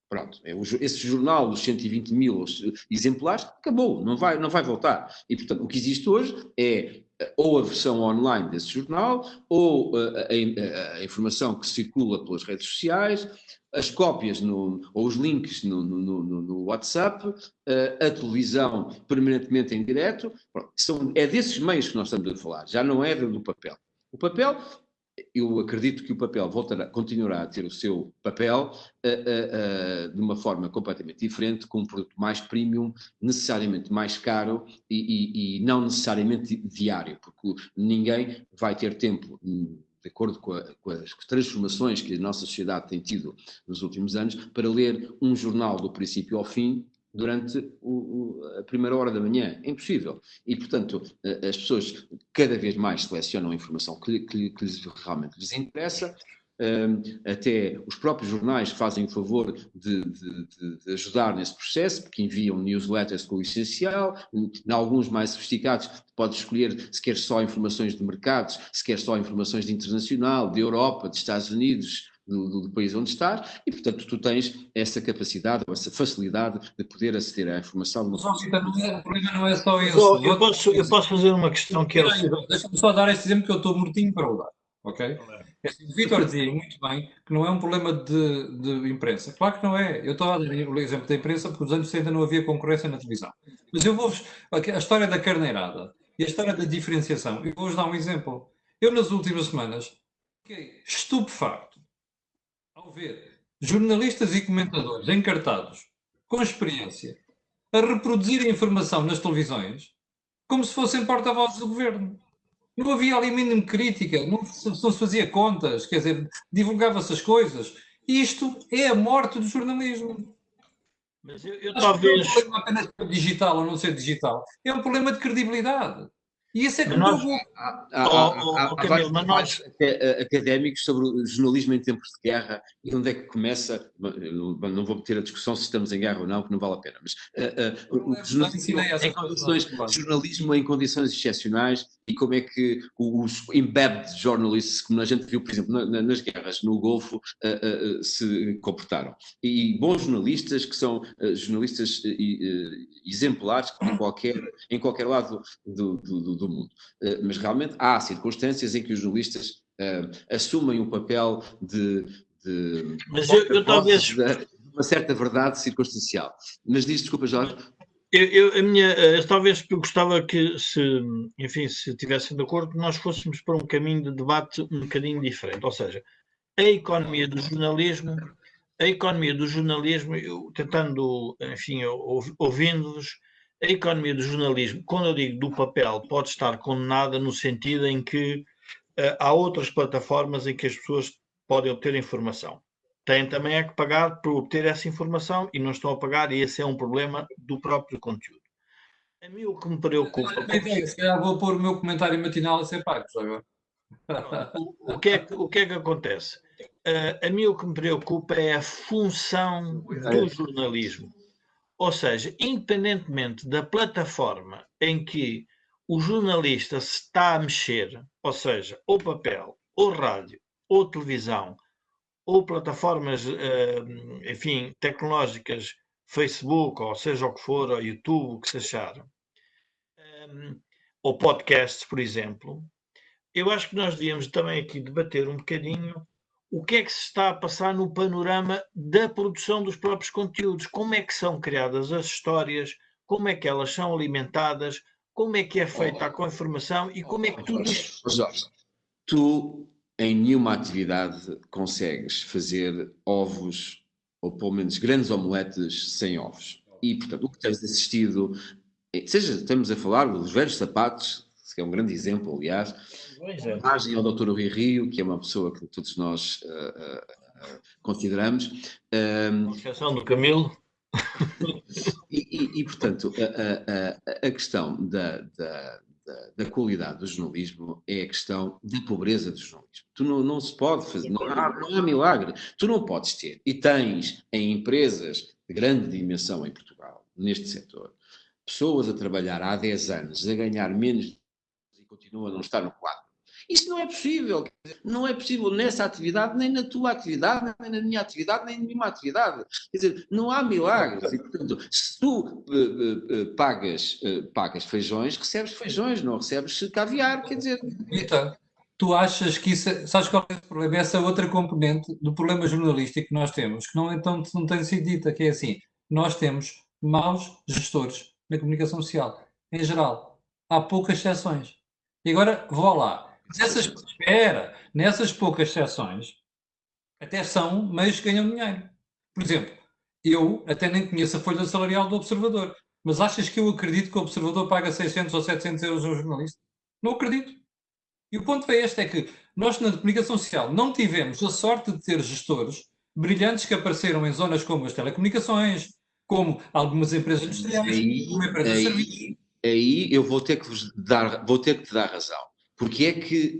Pronto, esse jornal dos 120 mil exemplares acabou, não vai voltar. E, portanto, o que existe hoje é ou a versão online desse jornal, ou a informação que circula pelas redes sociais, as cópias ou os links no WhatsApp, a televisão permanentemente em direto. Pronto, é desses meios que nós estamos a falar, já não é do papel. O papel... Eu acredito que o papel continuará a ter o seu papel de uma forma completamente diferente, com um produto mais premium, necessariamente mais caro e não necessariamente diário, porque ninguém vai ter tempo, de acordo com as transformações que a nossa sociedade tem tido nos últimos anos, para ler um jornal do princípio ao fim durante a primeira hora da manhã. É impossível. E, portanto, as pessoas cada vez mais selecionam a informação que realmente lhes interessa. Até os próprios jornais fazem o favor de ajudar nesse processo, porque enviam newsletters com o essencial. Em alguns mais sofisticados, pode escolher se quer só informações de mercados, se quer só informações de internacional, de Europa, de Estados Unidos, do país onde estás e, portanto, tu tens essa capacidade, ou essa facilidade de poder aceder à informação. Mas, Vitor, o problema não é só esse. Eu posso fazer uma questão que é o seguinte. Deixa-me só dar este exemplo que eu estou mortinho para o dar, ok? O Vitor dizia muito bem que não é um problema de imprensa. Claro que não é. Eu estou a dar o exemplo da imprensa porque nos anos 60 não havia concorrência na televisão. Mas eu vou-vos... A história da carneirada e a história da diferenciação, eu vou-vos dar um exemplo. Eu, nas últimas semanas, fiquei estupefacto ao ver jornalistas e comentadores encartados, com experiência, a reproduzir a informação nas televisões como se fossem porta-vozes do governo. Não havia ali mínimo crítica, não se fazia contas, quer dizer, divulgava-se as coisas. E isto é a morte do jornalismo. Mas eu talvez... Não é um problema apenas de ser digital ou não ser digital, é um problema de credibilidade. E isso é que há vários académicos sobre o jornalismo em tempos de guerra e onde é que começa, não vou meter a discussão se estamos em guerra ou não, que não vale a pena, mas o jornalismo em condições excepcionais e como é que os embedded journalists, como a gente viu, por exemplo, nas guerras no Golfo, se comportaram. E bons jornalistas, que são jornalistas exemplares em qualquer lado do mundo. Mas realmente há circunstâncias em que os jornalistas assumem um papel de mas eu talvez... uma certa verdade circunstancial. Mas diz, desculpa, Jorge. Talvez eu gostava que, se estivessem de acordo, nós fôssemos para um caminho de debate um bocadinho diferente. Ou seja, a economia do jornalismo, eu, tentando, enfim, ouvindo-vos, a economia do jornalismo, quando eu digo do papel, pode estar condenada no sentido em que há outras plataformas em que as pessoas podem obter informação. Têm também é que pagar para obter essa informação e não estão a pagar, e esse é um problema do próprio conteúdo. A mim o que me preocupa... Se calhar vou pôr o meu comentário matinal a ser pago agora. O que é que acontece? A mim o que me preocupa é a função do jornalismo. Ou seja, independentemente da plataforma em que o jornalista se está a mexer, ou seja, ou papel, ou rádio, ou televisão, ou plataformas, enfim, tecnológicas, Facebook, ou seja o que for, ou YouTube, o que se achar, ou podcasts, por exemplo, eu acho que nós devíamos também aqui debater um bocadinho o que é que se está a passar no panorama da produção dos próprios conteúdos, como é que são criadas as histórias, como é que elas são alimentadas, como é que é feita a informação e como é que tudo isto... Jorge, tu em nenhuma atividade consegues fazer ovos, ou pelo menos grandes omeletes sem ovos. E, portanto, o que tens assistido, seja, estamos a falar dos velhos sapatos, que é um grande exemplo, aliás, a imagem ao Dr. Rui Rio, que é uma pessoa que todos nós consideramos. Com exceção do Camilo. E portanto, a questão da qualidade do jornalismo é a questão da pobreza do jornalismo. Tu não se pode fazer, não há milagre. Tu não podes ter, e tens em empresas de grande dimensão em Portugal, neste setor, pessoas a trabalhar há 10 anos, a ganhar menos e continuam a não estar no quadro. Isso não é possível. Não é possível nessa atividade, nem na tua atividade, nem na minha atividade, nem na nenhuma atividade. Quer dizer, não há milagres. E, portanto, se tu pagas feijões, recebes feijões, não recebes caviar. Quer dizer... Rita, tu achas que isso... Sabes qual é o problema? Essa outra componente do problema jornalístico que nós temos, que não tem sido dita, que é assim, nós temos maus gestores na comunicação social. Em geral, há poucas exceções. E agora, vou lá. Nessas poucas exceções, até são meios que ganham dinheiro. Por exemplo, eu até nem conheço a folha salarial do Observador, mas achas que eu acredito que o Observador paga 600 ou 700 euros a um jornalista? Não acredito. E o ponto é este, é que nós na comunicação social não tivemos a sorte de ter gestores brilhantes que apareceram em zonas como as telecomunicações, como algumas empresas industriais, como empresas de serviços. Aí eu vou ter que te dar razão. Porque é que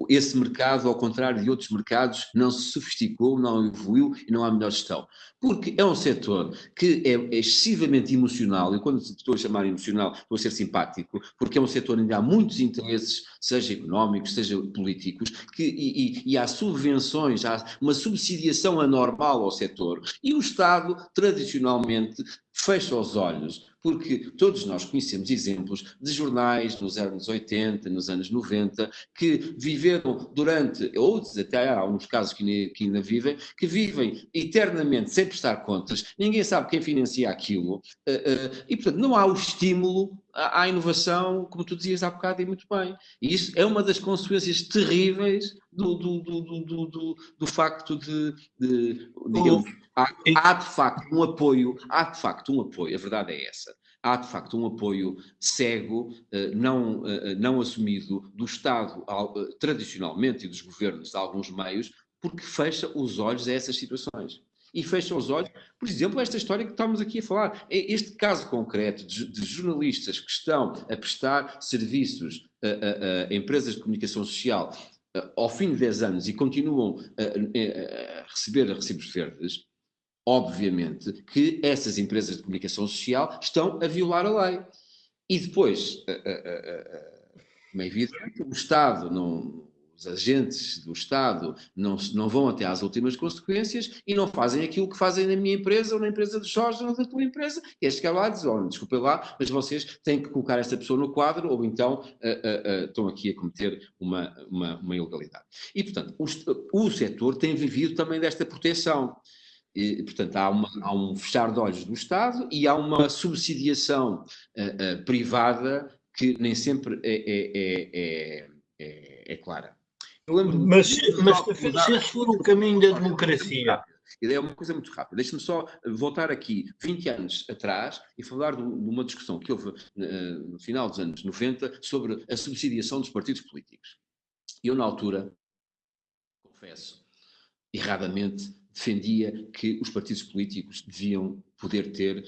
esse mercado, ao contrário de outros mercados, não se sofisticou, não evoluiu e não há melhor gestão? Porque é um setor que é excessivamente emocional, e quando estou a chamar emocional, estou a ser simpático, porque é um setor onde há muitos interesses, seja económicos, seja políticos, e há subvenções, há uma subsidiação anormal ao setor, e o Estado, tradicionalmente, fecha os olhos, porque todos nós conhecemos exemplos de jornais nos anos 80, nos anos 90, que viveram durante, outros até há uns casos que ainda vivem, que vivem eternamente sem prestar contas, ninguém sabe quem financia aquilo, e portanto não há o estímulo à inovação, como tu dizias há bocado e muito bem. E isso é uma das consequências terríveis do facto digamos, há de facto um apoio, a verdade é essa. Há de facto um apoio cego, não assumido do Estado tradicionalmente e dos governos de alguns meios, porque fecha os olhos a essas situações. E fecha os olhos, por exemplo, a esta história que estamos aqui a falar. Este caso concreto de jornalistas que estão a prestar serviços a empresas de comunicação social ao fim de 10 anos e continuam a receber recibos verdes, obviamente que essas empresas de comunicação social estão a violar a lei. E depois, como é evidente, o Estado, os agentes do Estado não vão até às últimas consequências e não fazem aquilo que fazem na minha empresa ou na empresa de Jorge ou na tua empresa, que é chegar lá e dizer, oh, desculpem lá, mas vocês têm que colocar esta pessoa no quadro ou então estão aqui a cometer uma ilegalidade. E, portanto, o setor tem vivido também desta proteção. E, portanto, há um fechar de olhos do Estado e há uma subsidiação privada que nem sempre é clara. Eu lembro-me... Mas se esse for o caminho da democracia... É uma coisa muito rápida. Deixa-me só voltar aqui 20 anos atrás e falar de uma discussão que houve no final dos anos 90 sobre a subsidiação dos partidos políticos. Eu, na altura, confesso, erradamente, defendia que os partidos políticos deviam poder ter,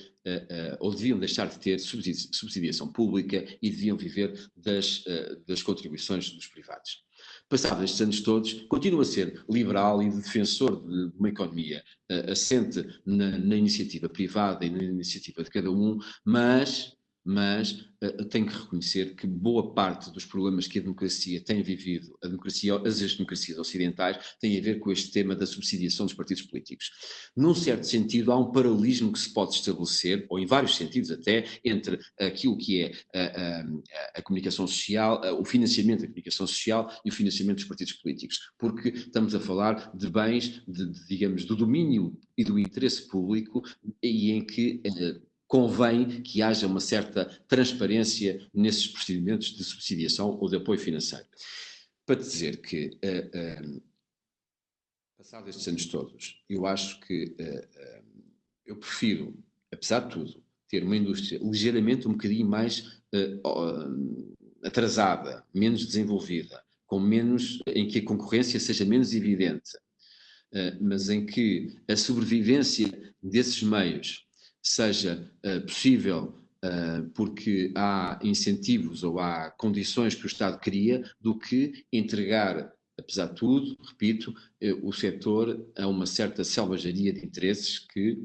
ou deviam deixar de ter subsidiação pública e deviam viver das contribuições dos privados. Passados estes anos todos, continuo a ser liberal e defensor de uma economia assente na iniciativa privada e na iniciativa de cada um, mas tenho que reconhecer que boa parte dos problemas que a democracia tem vivido, as democracias ocidentais, têm a ver com este tema da subsidiação dos partidos políticos. Num certo sentido, há um paralelismo que se pode estabelecer, ou em vários sentidos até, entre aquilo que é a comunicação social, o financiamento da comunicação social e o financiamento dos partidos políticos, porque estamos a falar de bens, digamos, do domínio e do interesse público, e em que convém que haja uma certa transparência nesses procedimentos de subsidiação ou de apoio financeiro. Para dizer que, passados estes anos todos, eu acho que eu prefiro, apesar de tudo, ter uma indústria ligeiramente um bocadinho mais atrasada, menos desenvolvida, em que a concorrência seja menos evidente, mas em que a sobrevivência desses meios seja possível porque há incentivos ou há condições que o Estado cria, do que entregar, apesar de tudo, repito, o setor a uma certa selvageria de interesses que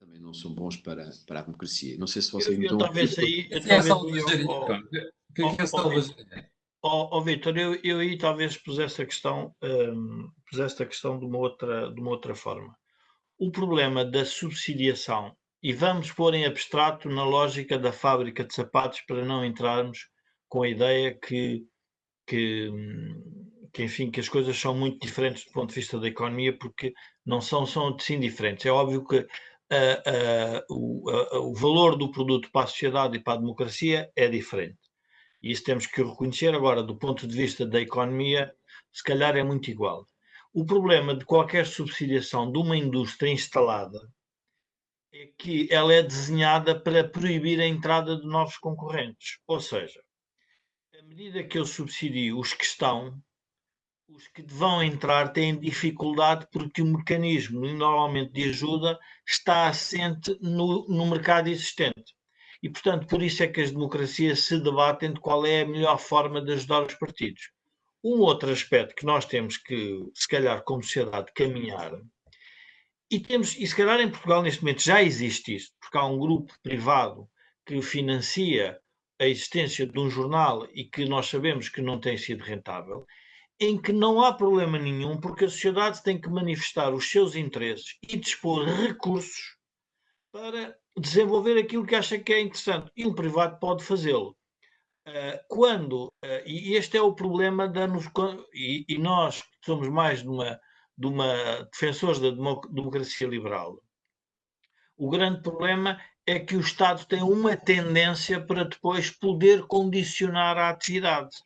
também não são bons para a democracia. Não sei se vocês me estão a talvez aí... O que é selvageria? O que é selvageria? Vítor, eu aí talvez pusesse a questão de uma outra forma. O problema da subsidiação, e vamos pôr em abstrato na lógica da fábrica de sapatos para não entrarmos com a ideia que enfim, que as coisas são muito diferentes do ponto de vista da economia, porque não são sim diferentes. É óbvio que o valor do produto para a sociedade e para a democracia é diferente. E isso temos que reconhecer. Agora, do ponto de vista da economia, se calhar é muito igual. O problema de qualquer subsidiação de uma indústria instalada é que ela é desenhada para proibir a entrada de novos concorrentes. Ou seja, à medida que eu subsidio os que vão entrar têm dificuldade porque o mecanismo normalmente de ajuda está assente no mercado existente. e, portanto, por isso é que as democracias se debatem de qual é a melhor forma de ajudar os partidos. Um outro aspecto que nós temos que, se calhar, como sociedade, caminhar, e se calhar em Portugal neste momento já existe isso, porque há um grupo privado que financia a existência de um jornal e que nós sabemos que não tem sido rentável, em que não há problema nenhum, porque a sociedade tem que manifestar os seus interesses e dispor recursos para desenvolver aquilo que acha que é interessante. E um privado pode fazê-lo. E este é o problema e nós somos mais de uma defensores da democracia liberal. O grande problema é que o Estado tem uma tendência para depois poder condicionar a atividade.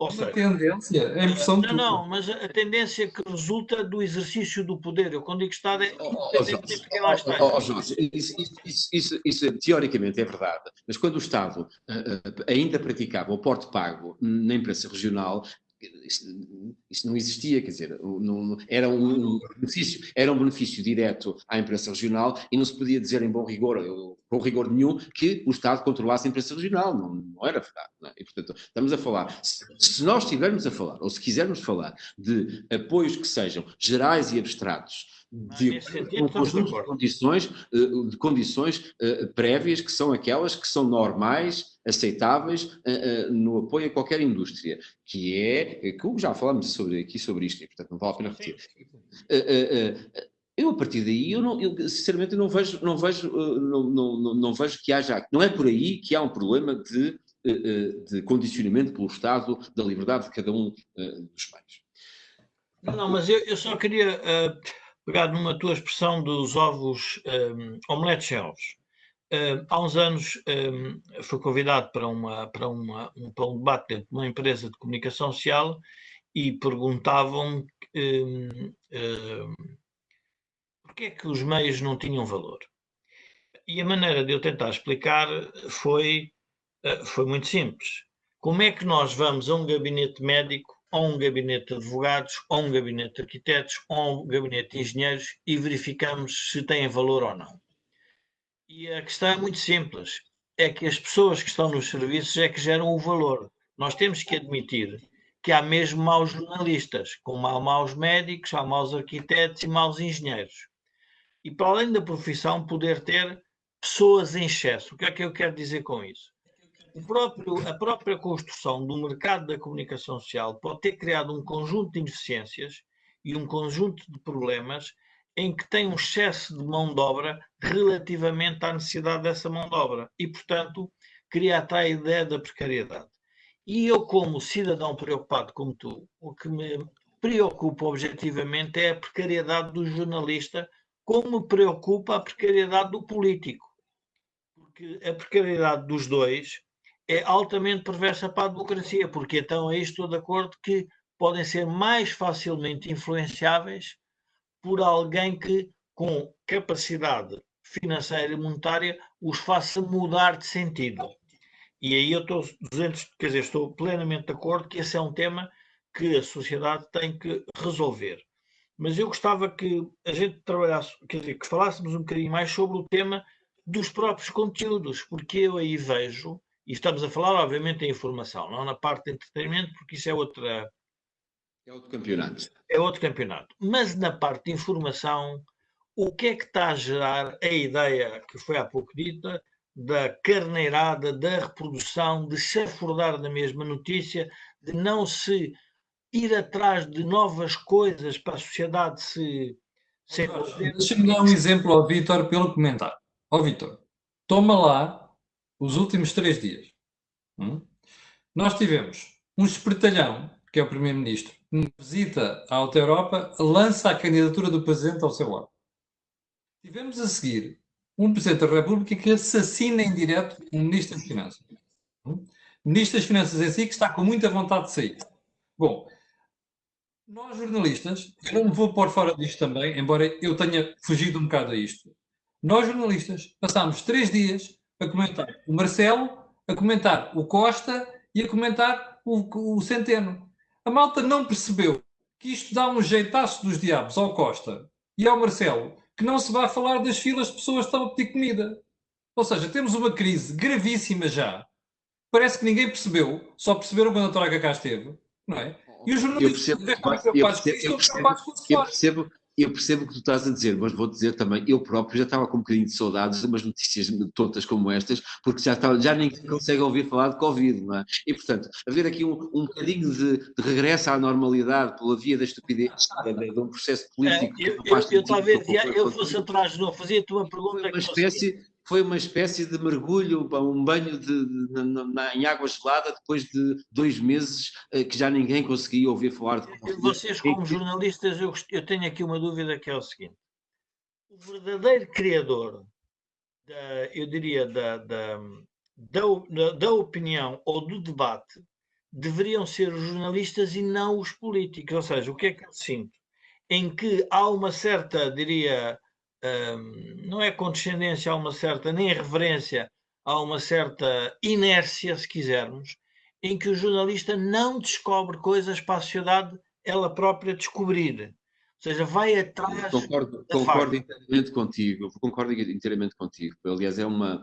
Ou seja, tendência, é a impressão tua. não, mas a tendência que resulta do exercício do poder. Eu quando digo Estado é independente de quem lá está. Jorge, isso teoricamente é verdade, mas quando o Estado ainda praticava o porte pago na imprensa regional, isso não existia, quer dizer, era um benefício direto à imprensa regional e não se podia dizer em bom rigor nenhum que o Estado controlasse a imprensa regional, não era verdade. Não é? E, portanto, estamos a falar, se nós estivermos a falar, ou se quisermos falar de apoios que sejam gerais e abstratos, um conjunto de condições prévias que são aquelas que são normais, aceitáveis no apoio a qualquer indústria, que já falamos aqui sobre isto, e portanto não vale a pena repetir. Eu a partir daí, sinceramente não vejo que haja, não é por aí que há um problema de condicionamento pelo Estado da liberdade de cada um dos meios. Não, mas eu só queria pegar numa tua expressão dos ovos, omeletes sem ovos. Há uns anos fui convidado para um debate dentro de uma empresa de comunicação social e perguntavam porque é que os meios não tinham valor. E a maneira de eu tentar explicar foi muito simples. Como é que nós vamos a um gabinete médico, a um gabinete de advogados, a um gabinete de arquitetos, a um gabinete de engenheiros e verificamos se têm valor ou não? E a questão é muito simples. É que as pessoas que estão nos serviços é que geram o valor. Nós temos que admitir que há mesmo maus jornalistas, como há maus médicos, há maus arquitetos e maus engenheiros. E para além da profissão, poder ter pessoas em excesso. O que é que eu quero dizer com isso? A própria construção do mercado da comunicação social pode ter criado um conjunto de ineficiências e um conjunto de problemas em que tem um excesso de mão de obra relativamente à necessidade dessa mão de obra e, portanto, cria até a ideia da precariedade. E eu, como cidadão preocupado como tu, o que me preocupa objetivamente é a precariedade do jornalista, como me preocupa a precariedade do político. Porque a precariedade dos dois é altamente perversa para a democracia, porque então aí estou de acordo que podem ser mais facilmente influenciáveis por alguém que, com capacidade financeira e monetária, os faça mudar de sentido. E aí eu estou plenamente de acordo que esse é um tema que a sociedade tem que resolver. Mas eu gostava que a gente trabalhasse, quer dizer, que falássemos um bocadinho mais sobre o tema dos próprios conteúdos, porque eu aí vejo, e estamos a falar, obviamente, da informação, não na parte de entretenimento, porque isso é outro campeonato. É outro campeonato. Mas na parte de informação, o que é que está a gerar a ideia, que foi há pouco dita, da carneirada, da reprodução, de se afordar da mesma notícia, de não se ir atrás de novas coisas para a sociedade se envolver. Deixa-me dar um exemplo ao Vítor pelo comentário. Ó Vítor, toma lá os últimos 3 dias. Nós tivemos um espertalhão, que é o Primeiro-Ministro, uma visita à Alta Europa, lança a candidatura do Presidente ao seu lado. Tivemos a seguir um Presidente da República que assassina em direto um Ministro das Finanças. Ministro das Finanças em si que está com muita vontade de sair. Bom, nós jornalistas, eu não me vou pôr fora disto também, embora eu tenha fugido um bocado a isto. Nós jornalistas passámos 3 dias a comentar o Marcelo, a comentar o Costa e a comentar o Centeno. A malta não percebeu que isto dá um jeitaço dos diabos ao Costa e ao Marcelo, que não se vai falar das filas de pessoas que estão a pedir comida. Ou seja, temos uma crise gravíssima já. Parece que ninguém percebeu, só perceberam quando a Troika cá esteve, não é? E os Eu jornalistas percebo, que estão preocupados com isso, estão preocupados com os eu fora. percebo, eu percebo o que tu estás a dizer, mas vou dizer também, eu próprio já estava com um bocadinho de saudades de umas notícias tontas como estas, porque já ninguém consegue ouvir falar de Covid, não é? E, portanto, haver aqui um bocadinho de regresso à normalidade pela via da estupidez, de um processo político que não faz Eu sentido. talvez eu fosse atrás de novo, fazia-te uma pergunta Foi uma espécie de mergulho, um banho em água gelada depois de 2 meses que já ninguém conseguia ouvir falar de vocês como jornalistas, eu tenho aqui uma dúvida que é o seguinte. O verdadeiro criador, eu diria, da opinião ou do debate deveriam ser os jornalistas e não os políticos. Ou seja, o que é que eu sinto? Em que há uma certa, diria, não é condescendência, há uma certa, nem reverência, há uma certa inércia, se quisermos, em que o jornalista não descobre coisas para a sociedade ela própria descobrir. Ou seja, vai atrás Concordo inteiramente contigo, concordo inteiramente contigo. Aliás, é uma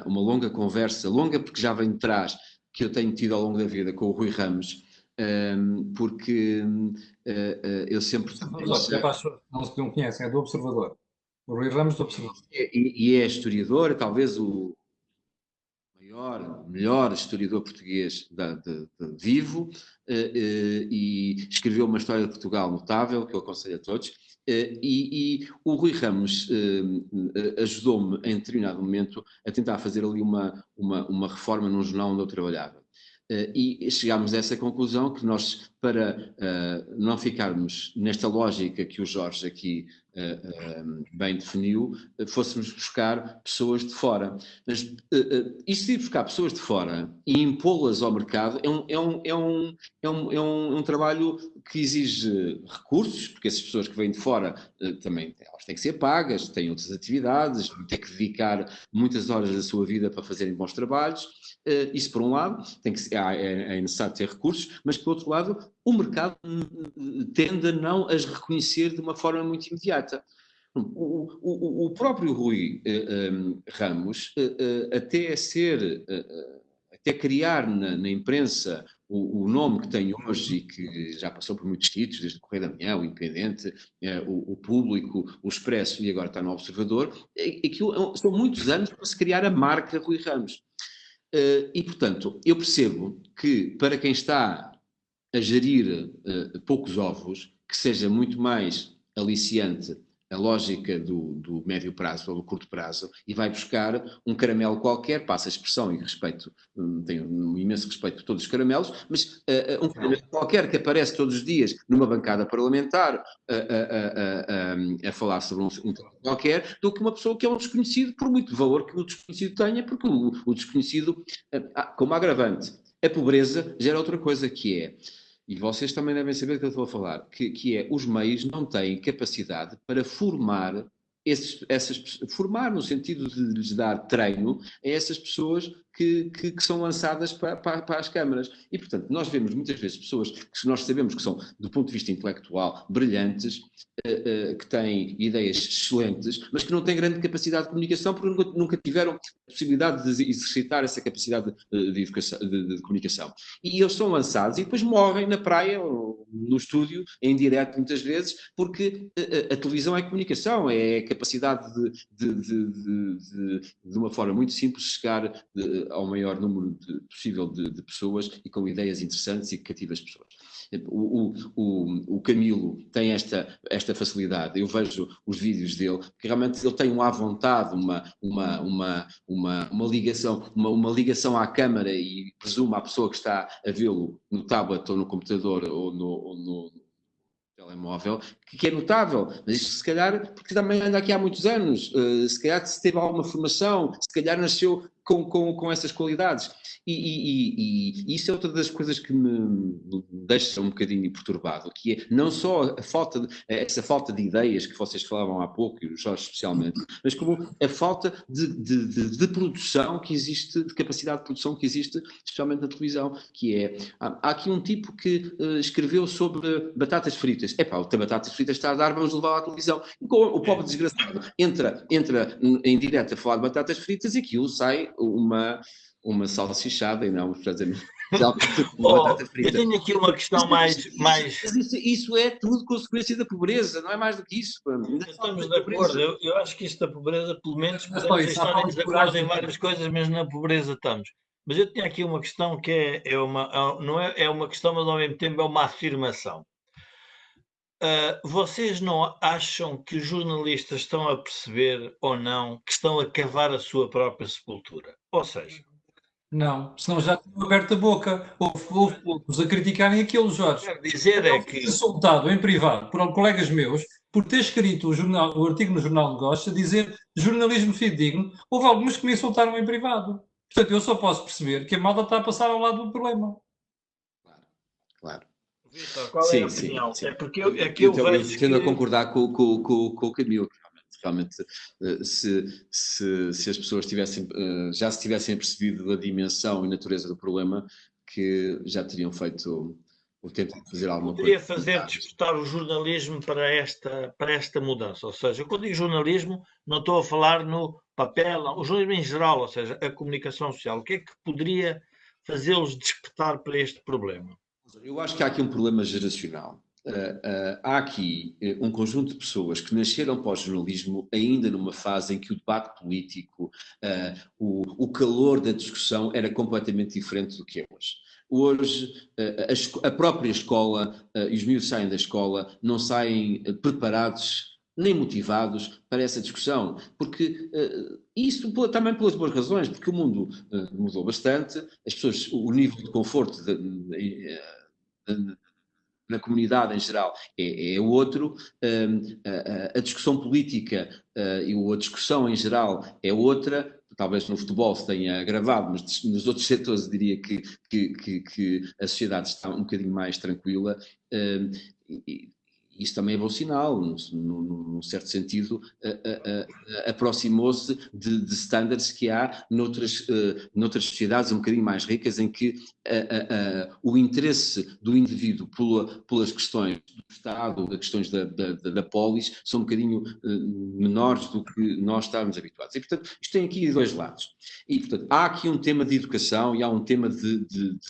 longa conversa, longa porque já vem de trás, que eu tenho tido ao longo da vida com o Rui Ramos, porque eu sempre... Não conhecem, é do Observador. O Rui Ramos do Observador. E é historiador, talvez o melhor historiador português vivo, e escreveu uma história de Portugal notável, que eu aconselho a todos, e o Rui Ramos ajudou-me em determinado momento a tentar fazer ali uma reforma num jornal onde eu trabalhava. E chegámos a essa conclusão que nós, para não ficarmos nesta lógica que o Jorge aqui bem definiu, fôssemos buscar pessoas de fora. Mas isto de ir buscar pessoas de fora e impô-las ao mercado é um trabalho que exige recursos, porque essas pessoas que vêm de fora também elas têm que ser pagas, têm outras atividades, têm que dedicar muitas horas da sua vida para fazerem bons trabalhos. Isso por um lado, é necessário ter recursos, mas por outro lado, o mercado tende a não as reconhecer de uma forma muito imediata. O próprio Rui Ramos, até criar na imprensa o nome que tem hoje e que já passou por muitos sítios, desde o Correio da Manhã, o Independente, o Público, o Expresso e agora está no Observador, aquilo são muitos anos para se criar a marca Rui Ramos. E, portanto, eu percebo que para quem está a gerir poucos ovos, que seja muito mais aliciante a lógica do médio prazo ou do curto prazo e vai buscar um caramelo qualquer, passa a expressão e respeito, tenho um imenso respeito por todos os caramelos, mas um caramelo qualquer que aparece todos os dias numa bancada parlamentar a falar sobre um tema qualquer, do que uma pessoa que é um desconhecido, por muito valor que o desconhecido tenha, porque o desconhecido, como agravante, a pobreza gera outra coisa que é, e vocês também devem saber do que eu estou a falar, que é, os meios não têm capacidade para formar formar no sentido de lhes dar treino a essas pessoas que são lançadas para as câmaras. E, portanto, nós vemos muitas vezes pessoas que nós sabemos que são, do ponto de vista intelectual, brilhantes, que têm ideias excelentes, mas que não têm grande capacidade de comunicação porque nunca tiveram a possibilidade de exercitar essa capacidade de comunicação. E eles são lançados e depois morrem na praia ou no estúdio, em direto muitas vezes, porque a televisão é comunicação, é a capacidade de uma forma muito simples chegar ao maior número possível de pessoas e com ideias interessantes e que cativem as pessoas. O Camilo tem esta facilidade, eu vejo os vídeos dele, que realmente ele tem à vontade uma ligação à câmara e presumo à pessoa que está a vê-lo no tablet ou no computador ou no telemóvel, que é notável, mas isto se calhar, porque também anda aqui há muitos anos, se calhar se teve alguma formação, se calhar nasceu com essas qualidades. E isso é outra das coisas que me deixa um bocadinho perturbado, que é não só essa falta de ideias que vocês falavam há pouco, e o Jorge especialmente, mas como a falta de produção que existe, de capacidade de produção que existe, especialmente na televisão, que é, há aqui um tipo que escreveu sobre batatas fritas. O ter batatas fritas está a dar, vamos levar à televisão. O pobre desgraçado entra em direto a falar de batatas fritas e aquilo sai uma salsichada e não, uma batata frita. Eu tenho aqui uma questão mais... Isso é tudo consequência da pobreza, não é mais do que isso. Estamos de acordo, eu acho que isto da pobreza, pelo menos, podemos estar em desacordo em várias coisas, mas na pobreza estamos. Mas eu tinha aqui uma questão que não é uma questão, mas ao mesmo tempo é uma afirmação. Vocês não acham que os jornalistas estão a perceber ou não que estão a cavar a sua própria sepultura? Ou seja... Não, senão já tinham aberto a boca. Houve poucos a criticarem aquilo, Jorge. Quero dizer é que... Insultado em privado por colegas meus por ter escrito o artigo no Jornal de Negócios a dizer jornalismo fidedigno. Houve alguns que me insultaram em privado. Portanto, eu só posso perceber que a malta está a passar ao lado do problema. Claro. Vitor, qual é a opinião? Sim. É porque eu vejo tendo a concordar com o Camilo. Realmente, se as pessoas já se tivessem percebido a dimensão e natureza do problema, que já teriam feito o tempo de fazer alguma coisa. Poderia fazer despertar o jornalismo para esta mudança. Ou seja, quando digo jornalismo, não estou a falar no papel, não, o jornalismo em geral, ou seja, a comunicação social. O que é que poderia fazê-los despertar para este problema? Eu acho que há aqui um problema geracional. Há aqui um conjunto de pessoas que nasceram para o jornalismo ainda numa fase em que o debate político, o calor da discussão era completamente diferente do que é hoje. Hoje, a própria escola e os miúdos saem da escola, não saem preparados nem motivados para essa discussão, porque isso também pelas boas razões, porque o mundo mudou bastante, as pessoas, o nível de conforto na comunidade em geral é outro, a discussão política e a discussão em geral é outra. Talvez no futebol se tenha agravado, mas nos outros setores eu diria que a sociedade está um bocadinho mais tranquila. Isso também é bom sinal, num certo sentido, aproximou-se de standards que há noutras sociedades um bocadinho mais ricas, em que o interesse do indivíduo pelas questões do Estado, das questões da polis, são um bocadinho menores do que nós estamos habituados. E, portanto, isto tem aqui dois lados. E, portanto, há aqui um tema de educação e há um tema de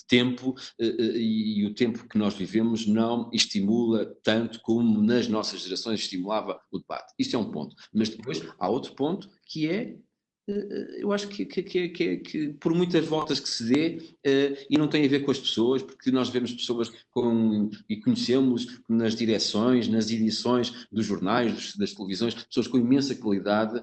tempo, e o tempo que nós vivemos não estimula tanto como nas nossas gerações estimulava o debate. Isto é um ponto. Mas depois há outro ponto que é, eu acho que por muitas voltas que se dê, e não tem a ver com as pessoas, porque nós vemos pessoas e conhecemos nas direções, nas edições dos jornais, das televisões, pessoas com imensa qualidade,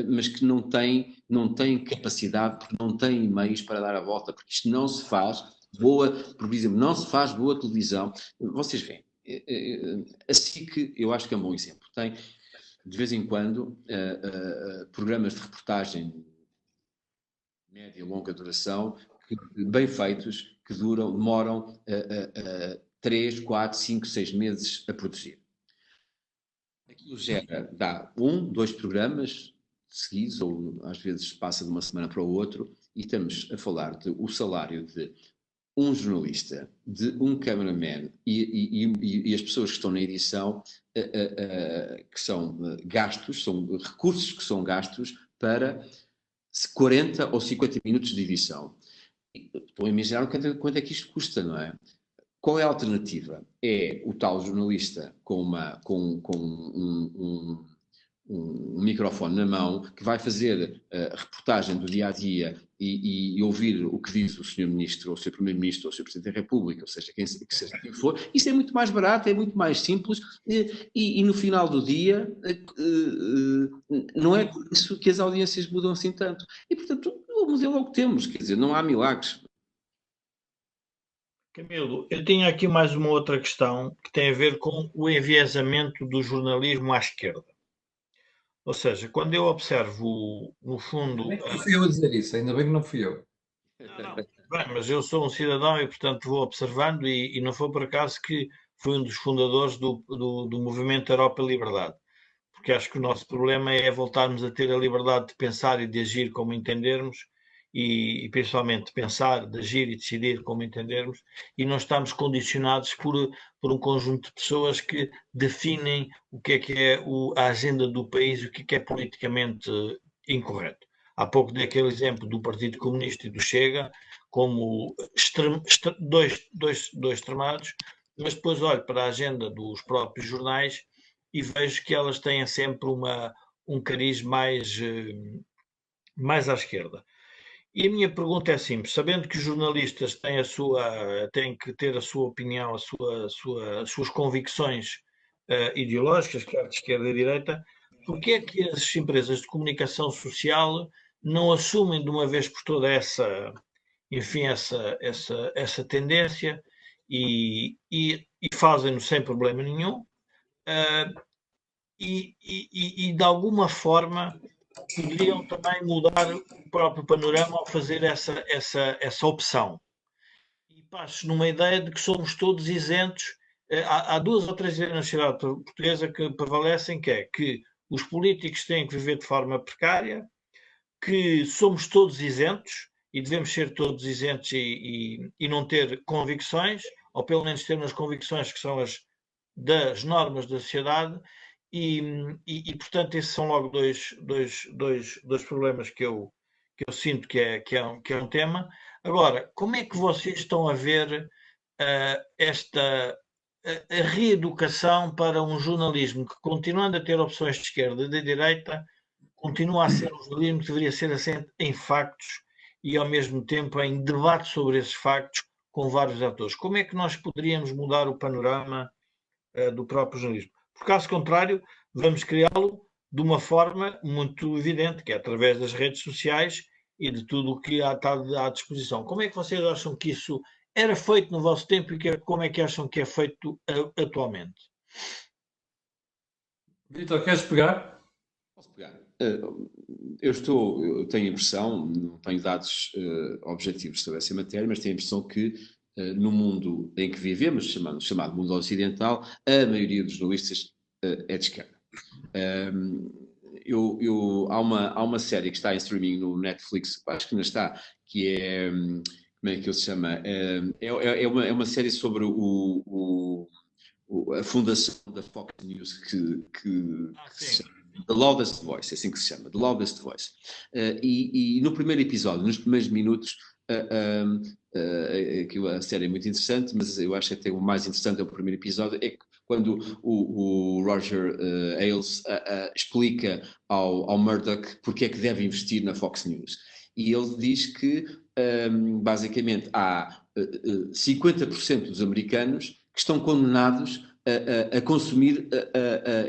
mas que não têm capacidade, porque não têm meios para dar a volta, porque isto não se faz por exemplo, não se faz boa televisão. Vocês veem, a SIC, eu acho que é um bom exemplo. Tem, de vez em quando, programas de reportagem de média e longa duração, bem feitos, que demoram 3, 4, 5, 6 meses a produzir. Aquilo dá 1, 2 programas seguidos, ou às vezes passa de uma semana para o outro, e estamos a falar do salário de um jornalista, de um cameraman e as pessoas que estão na edição, que são gastos, são recursos que são gastos para 40 ou 50 minutos de edição. Estou a imaginar quanto é que isto custa, não é? Qual é a alternativa? É o tal jornalista com um microfone na mão, que vai fazer a reportagem do dia-a-dia e ouvir o que diz o Sr. Ministro, ou o Sr. Primeiro-Ministro, ou o Sr. Presidente da República, ou seja, seja quem for. Isso é muito mais barato, é muito mais simples, e no final do dia não é por isso que as audiências mudam assim tanto. E, portanto, o modelo é o que temos, quer dizer, não há milagres. Camilo, eu tinha aqui mais uma outra questão que tem a ver com o enviesamento do jornalismo à esquerda. Ou seja, quando eu observo, no fundo. Nem que fui eu a dizer isso, ainda bem que não fui eu. Não, bem, mas eu sou um cidadão e, portanto, vou observando, e não foi por acaso que fui um dos fundadores do movimento Europa Liberdade, porque acho que o nosso problema é voltarmos a ter a liberdade de pensar e de agir como entendermos, e principalmente de pensar, de agir e decidir como entendermos, e não estamos condicionados por um conjunto de pessoas que definem o que é a agenda do país, o que é politicamente incorreto. Há pouco dei aquele exemplo do Partido Comunista e do Chega como dois extremados, mas depois olho para a agenda dos próprios jornais e vejo que elas têm sempre um cariz mais à esquerda. E a minha pergunta é simples: sabendo que os jornalistas têm que ter a sua opinião, as suas convicções ideológicas, quer de esquerda e direita, porquê é que as empresas de comunicação social não assumem de uma vez por toda enfim, essa tendência e fazem-no sem problema nenhum, uh, e de alguma forma poderiam também mudar o próprio panorama ao fazer essa opção. E passo numa ideia de que somos todos isentos. Há duas ou três ideias na sociedade portuguesa que prevalecem, que é que os políticos têm que viver de forma precária, que somos todos isentos e devemos ser todos isentos e não ter convicções, ou pelo menos ter umas convicções que são as das normas da sociedade, portanto, esses são logo dois problemas que eu sinto que é um tema. Agora, como é que vocês estão a ver esta a reeducação para um jornalismo que, continuando a ter opções de esquerda e de direita, continua a ser um jornalismo que deveria ser assente em factos e, ao mesmo tempo, em debate sobre esses factos com vários atores? Como é que nós poderíamos mudar o panorama do próprio jornalismo? Por caso contrário, vamos criá-lo de uma forma muito evidente, que é através das redes sociais e de tudo o que está à disposição. Como é que vocês acham que isso era feito no vosso tempo e como é que acham que é feito atualmente? Vitor, queres pegar? Posso pegar? Eu tenho a impressão, não tenho dados objetivos sobre essa matéria, mas tenho a impressão que no mundo em que vivemos, chamado mundo ocidental, a maioria dos jornalistas é de esquerda. Há uma série que está em streaming no Netflix, acho que ainda está, que é, como é que ele se chama? É uma série sobre a fundação da Fox News que se chama The Loudest Voice, é assim que se chama, The Loudest Voice. E no primeiro episódio, nos primeiros minutos, a série é muito interessante, mas eu acho que até o mais interessante é o primeiro episódio, é que quando o Roger Ailes explica ao Murdoch porque é que deve investir na Fox News. E ele diz que, basicamente, há 50% dos americanos que estão condenados a consumir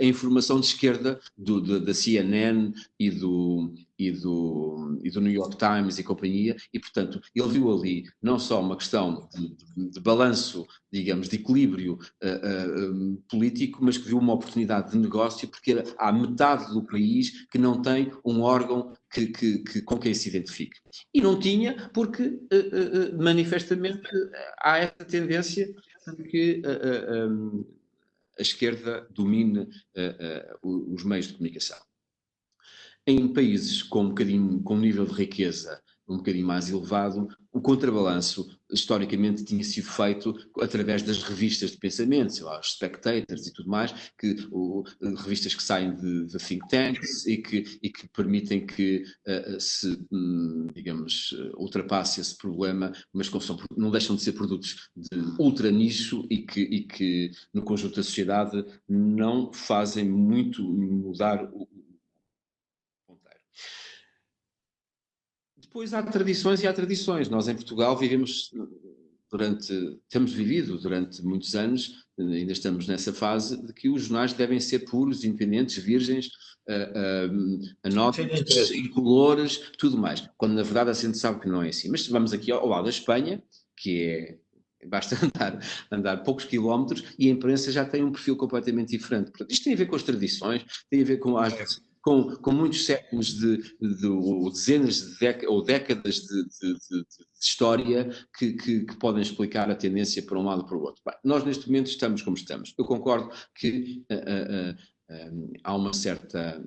a informação de esquerda da CNN e do New York Times e companhia, e, portanto, ele viu ali não só uma questão de balanço, digamos, de equilíbrio político, mas que viu uma oportunidade de negócio, porque há metade do país que não tem um órgão com quem se identifique. E não tinha, porque manifestamente há essa tendência de que a esquerda domine os meios de comunicação. Em países com um nível de riqueza um bocadinho mais elevado, o contrabalanço historicamente tinha sido feito através das revistas de pensamento, sei lá, os Spectators e tudo mais, revistas que saem de think tanks e que permitem que digamos, ultrapasse esse problema, mas que não deixam de ser produtos de ultra nicho e que no conjunto da sociedade não fazem muito mudar o ponteiro. Depois há tradições e há tradições. Nós em Portugal temos vivido durante muitos anos, ainda estamos nessa fase, de que os jornais devem ser puros, independentes, virgens, anónimos, incolores, tudo mais. Quando na verdade a gente sabe que não é assim. Mas vamos aqui ao lado da Espanha, que basta andar poucos quilómetros e a imprensa já tem um perfil completamente diferente. Portanto, isto tem a ver com as tradições, tem a ver com com muitos séculos ou dezenas ou décadas de história que podem explicar a tendência para um lado ou para o outro. Bem, nós neste momento estamos como estamos. Eu concordo que há uma certa...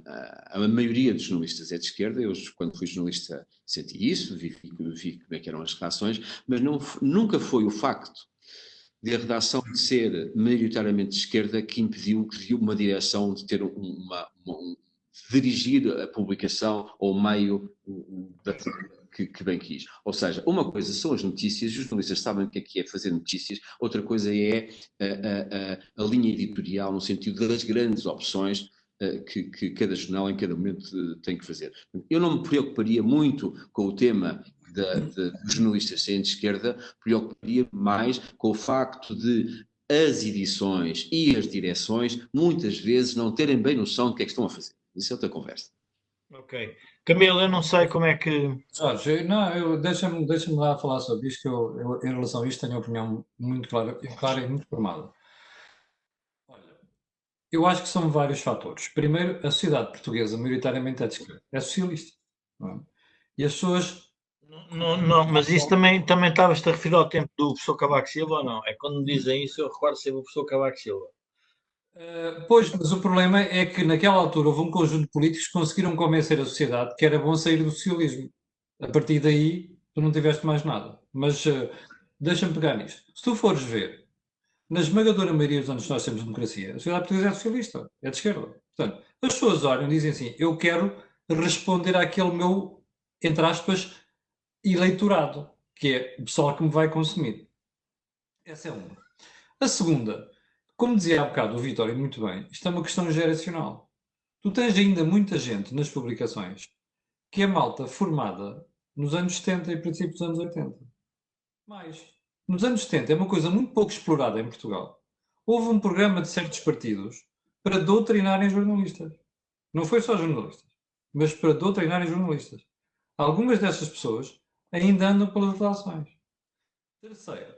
a maioria dos jornalistas é de esquerda. Eu, quando fui jornalista, senti isso, vi como é que eram as redações, mas nunca foi o facto de a redação de ser maioritariamente de esquerda que impediu uma direção de ter dirigir a publicação ou o meio que bem quis. Ou seja, uma coisa são as notícias, os jornalistas sabem o que é fazer notícias, outra coisa é a linha editorial, no sentido das grandes opções que cada jornal em cada momento tem que fazer. Eu não me preocuparia muito com o tema dos jornalistas serem de esquerda, preocuparia mais com o facto de as edições e as direções muitas vezes não terem bem noção do que é que estão a fazer. Isso é outra conversa. Ok. Camilo, eu não sei como é que... Jorge, deixa-me lá falar sobre isto, que eu, em relação a isto, tenho uma opinião muito clara e muito formada. Olha, eu acho que são vários fatores. Primeiro, a sociedade portuguesa, maioritariamente, é de esquerda, é socialista. Não é? E as pessoas... Não, mas isso também estavas-te a referir ao tempo do professor Cavaco Silva ou não? É quando me dizem isso, eu recordo sempre o professor Cavaco Silva. Pois, mas o problema é que naquela altura houve um conjunto de políticos que conseguiram convencer a sociedade que era bom sair do socialismo. A partir daí, tu não tiveste mais nada. Mas deixa-me pegar nisto. Se tu fores ver, na esmagadora maioria dos anos que nós temos democracia, a sociedade portuguesa é socialista, é de esquerda. Portanto, as pessoas olham e dizem assim: eu quero responder àquele meu, entre aspas, eleitorado, que é o pessoal que me vai consumir. Essa é uma. A segunda, como dizia há bocado o Vitório muito bem, isto é uma questão geracional. Tu tens ainda muita gente nas publicações que é malta formada nos anos 70 e princípios dos anos 80. Mais. Nos anos 70 é uma coisa muito pouco explorada em Portugal. Houve um programa de certos partidos para doutrinarem jornalistas. Não foi só jornalistas, mas para doutrinarem jornalistas. Algumas dessas pessoas ainda andam pelas redações. Terceiro,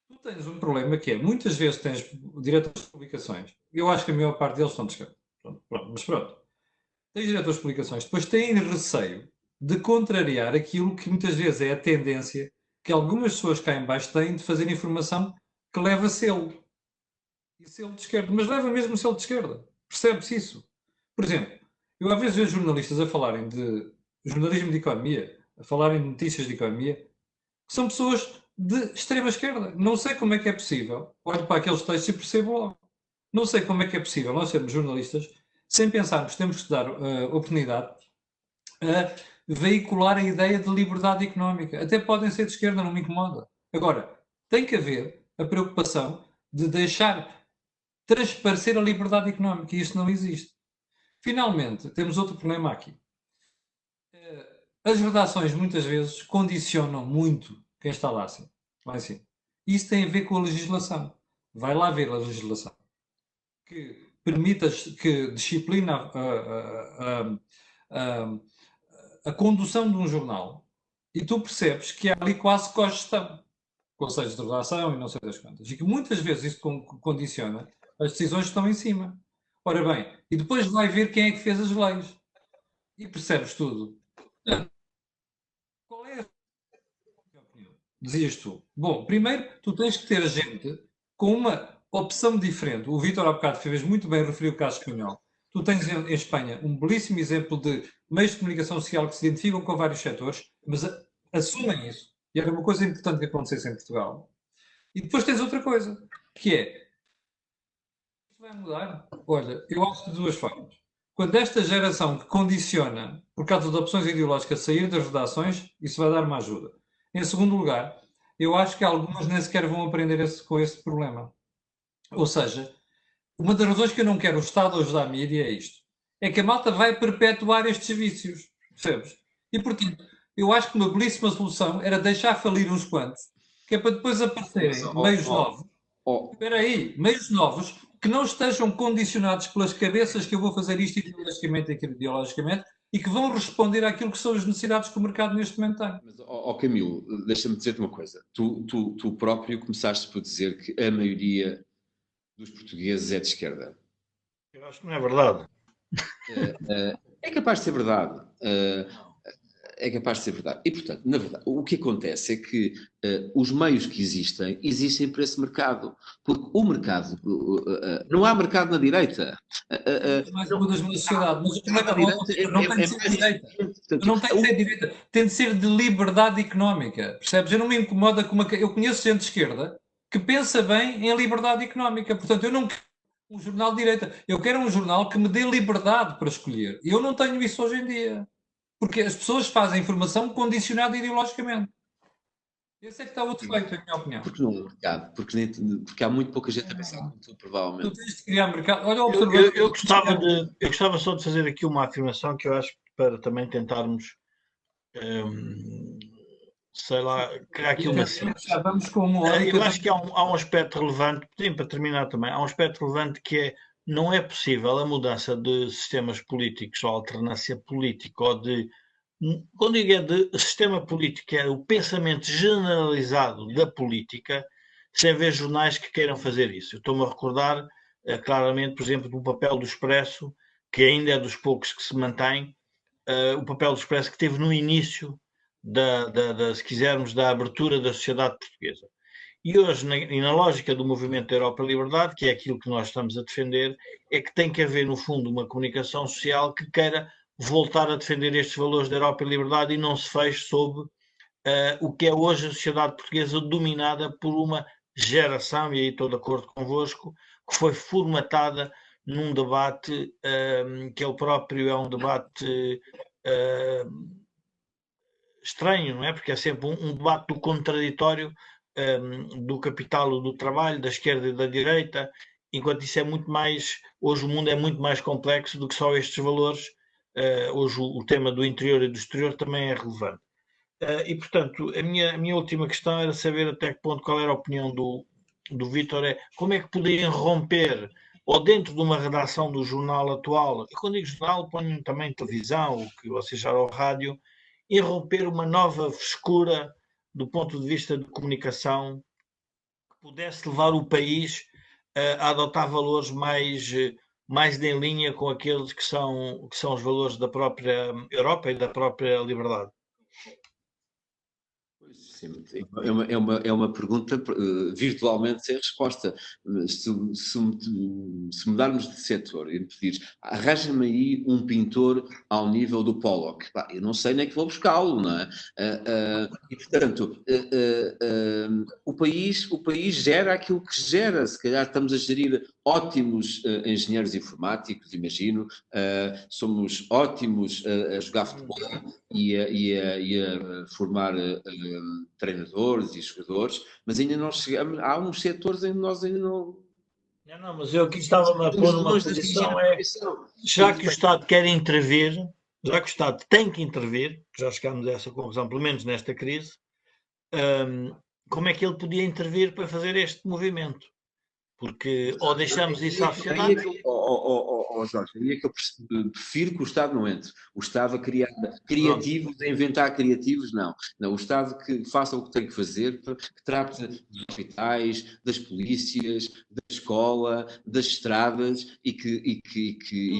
tu tens um problema que é, muitas vezes tens diretores de publicações, eu acho que a maior parte deles estão de esquerda, mas pronto, tens diretores de publicações, depois têm receio de contrariar aquilo que muitas vezes é a tendência que algumas pessoas cá em baixo têm de fazer informação que leva selo. E selo de esquerda, mas leva mesmo selo de esquerda. Percebe-se isso? Por exemplo, eu às vezes vejo jornalistas a falarem de jornalismo de economia, a falarem de notícias de economia, que são pessoas de extrema esquerda. Não sei como é que é possível. Olho para aqueles textos e percebo logo. Não sei como é que é possível nós sermos jornalistas sem pensarmos que temos que dar oportunidade a veicular a ideia de liberdade económica. Até podem ser de esquerda, não me incomoda. Agora, tem que haver a preocupação de deixar transparecer a liberdade económica e isso não existe. Finalmente, temos outro problema aqui. As redações muitas vezes condicionam muito quem está lá em cima. Isso tem a ver com a legislação. Vai lá ver a legislação que permita, que disciplina a condução de um jornal e tu percebes que há ali quase cogestão, conselhos de redação e não sei das quantas, e que muitas vezes isso condiciona as decisões que estão em cima. Ora bem, e depois vai ver quem é que fez as leis e percebes tudo. Qual é a opinião? Dizias tu. Bom, primeiro tu tens que ter gente com uma opção diferente. O Vítor há bocado fez muito bem referir o caso espanhol. Tu tens em Espanha um belíssimo exemplo de meios de comunicação social que se identificam com vários setores, mas assumem isso. E era uma coisa importante que acontecesse em Portugal. E depois tens outra coisa, que é, isto vai mudar? Olha, eu acho de duas formas. Quando esta geração que condiciona, por causa de opções ideológicas, sair das redações, isso vai dar uma ajuda. Em segundo lugar, eu acho que algumas nem sequer vão aprender com esse problema. Ou seja, uma das razões que eu não quero o Estado ajudar a mídia é isto. É que a malta vai perpetuar estes vícios. Percebes? E, portanto, eu acho que uma belíssima solução era deixar falir uns quantos, que é para depois aparecerem meios novos. Espera aí, meios novos que não estejam condicionados pelas cabeças que eu vou fazer isto ideologicamente e aquilo ideologicamente e que vão responder àquilo que são as necessidades que o mercado neste momento tem. Mas, Camilo, deixa-me dizer-te uma coisa. Tu próprio começaste por dizer que a maioria dos portugueses é de esquerda. Eu acho que não é verdade. É capaz de ser verdade. É capaz de ser verdade. E, portanto, na verdade, o que acontece é que os meios que existem para esse mercado. Porque o mercado, não há mercado na direita. Mais Não, mudas uma sociedade, mas o na problema direita não tem de é ser de mais direita. eficiente. Portanto, Não tem de ser de direita, tem de ser de liberdade económica. Percebes? Eu não me incomoda com uma. Eu conheço gente de esquerda que pensa bem em liberdade económica. Portanto, eu não quero um jornal de direita. Eu quero um jornal que me dê liberdade para escolher. E eu não tenho isso hoje em dia. Porque as pessoas fazem informação condicionada ideologicamente. Esse é que está o defeito, na minha opinião. porque não há mercado. Porque há muito pouca gente a pensar como tu, Tu provavelmente. tens de criar mercado. Olha o Eu, observador. eu gostava só de fazer aqui uma afirmação que eu acho que para também tentarmos, sei lá, criar aqui uma síntese. Vamos com uma hora. Eu acho que há um aspecto relevante, sim, para terminar também, há um aspecto relevante que é, não é possível a mudança de sistemas políticos ou alternância política ou de, quando digo é de sistema político, é o pensamento generalizado da política, sem haver jornais que queiram fazer isso. Eu estou-me a recordar claramente, por exemplo, do papel do Expresso, que ainda é dos poucos que se mantém, o papel do Expresso que teve no início se quisermos, da abertura da sociedade portuguesa. E hoje, na lógica do movimento da Europa Liberdade, que é aquilo que nós estamos a defender, é que tem que haver, no fundo, uma comunicação social que queira voltar a defender estes valores da Europa e Liberdade e não se feche sob o que é hoje a sociedade portuguesa dominada por uma geração, e aí estou de acordo convosco, que foi formatada num debate que ele próprio é um debate estranho, não é? Porque é sempre um debate do contraditório do capital ou do trabalho, da esquerda e da direita, enquanto isso é muito mais, hoje o mundo é muito mais complexo do que só estes valores. Hoje o tema do interior e do exterior também é relevante. E, portanto, a minha última questão era saber até que ponto, qual era a opinião do Vítor, é como é que poderiam romper, ou dentro de uma redação do jornal atual, e quando digo jornal, ponho também televisão, o que vocês já ao rádio, e romper uma nova frescura do ponto de vista de comunicação que pudesse levar o país a adotar valores mais em linha com aqueles que são os valores da própria Europa e da própria liberdade. Sim, é uma pergunta virtualmente sem resposta. Se mudarmos de setor e me pedires, arranja-me aí um pintor ao nível do Pollock, eu não sei nem que vou buscá-lo, não é? E portanto, o país gera aquilo que gera. Se calhar estamos a gerir ótimos engenheiros informáticos, imagino, somos ótimos a jogar futebol e a formar treinadores e jogadores, mas ainda não chegamos. Há uns setores em que nós ainda não. Não, mas eu aqui estava-me a pôr numa posição, já que o Estado quer intervir, já que o Estado tem que intervir, já chegámos a essa conclusão, pelo menos nesta crise, como é que ele podia intervir para fazer este movimento? Porque ou deixamos isso à sociedade. Jorge, aí é que eu prefiro que o Estado não entre. O Estado a criar criativos, a inventar criativos, não. O Estado que faça o que tem que fazer, que trate dos hospitais, das polícias, da escola, das estradas e que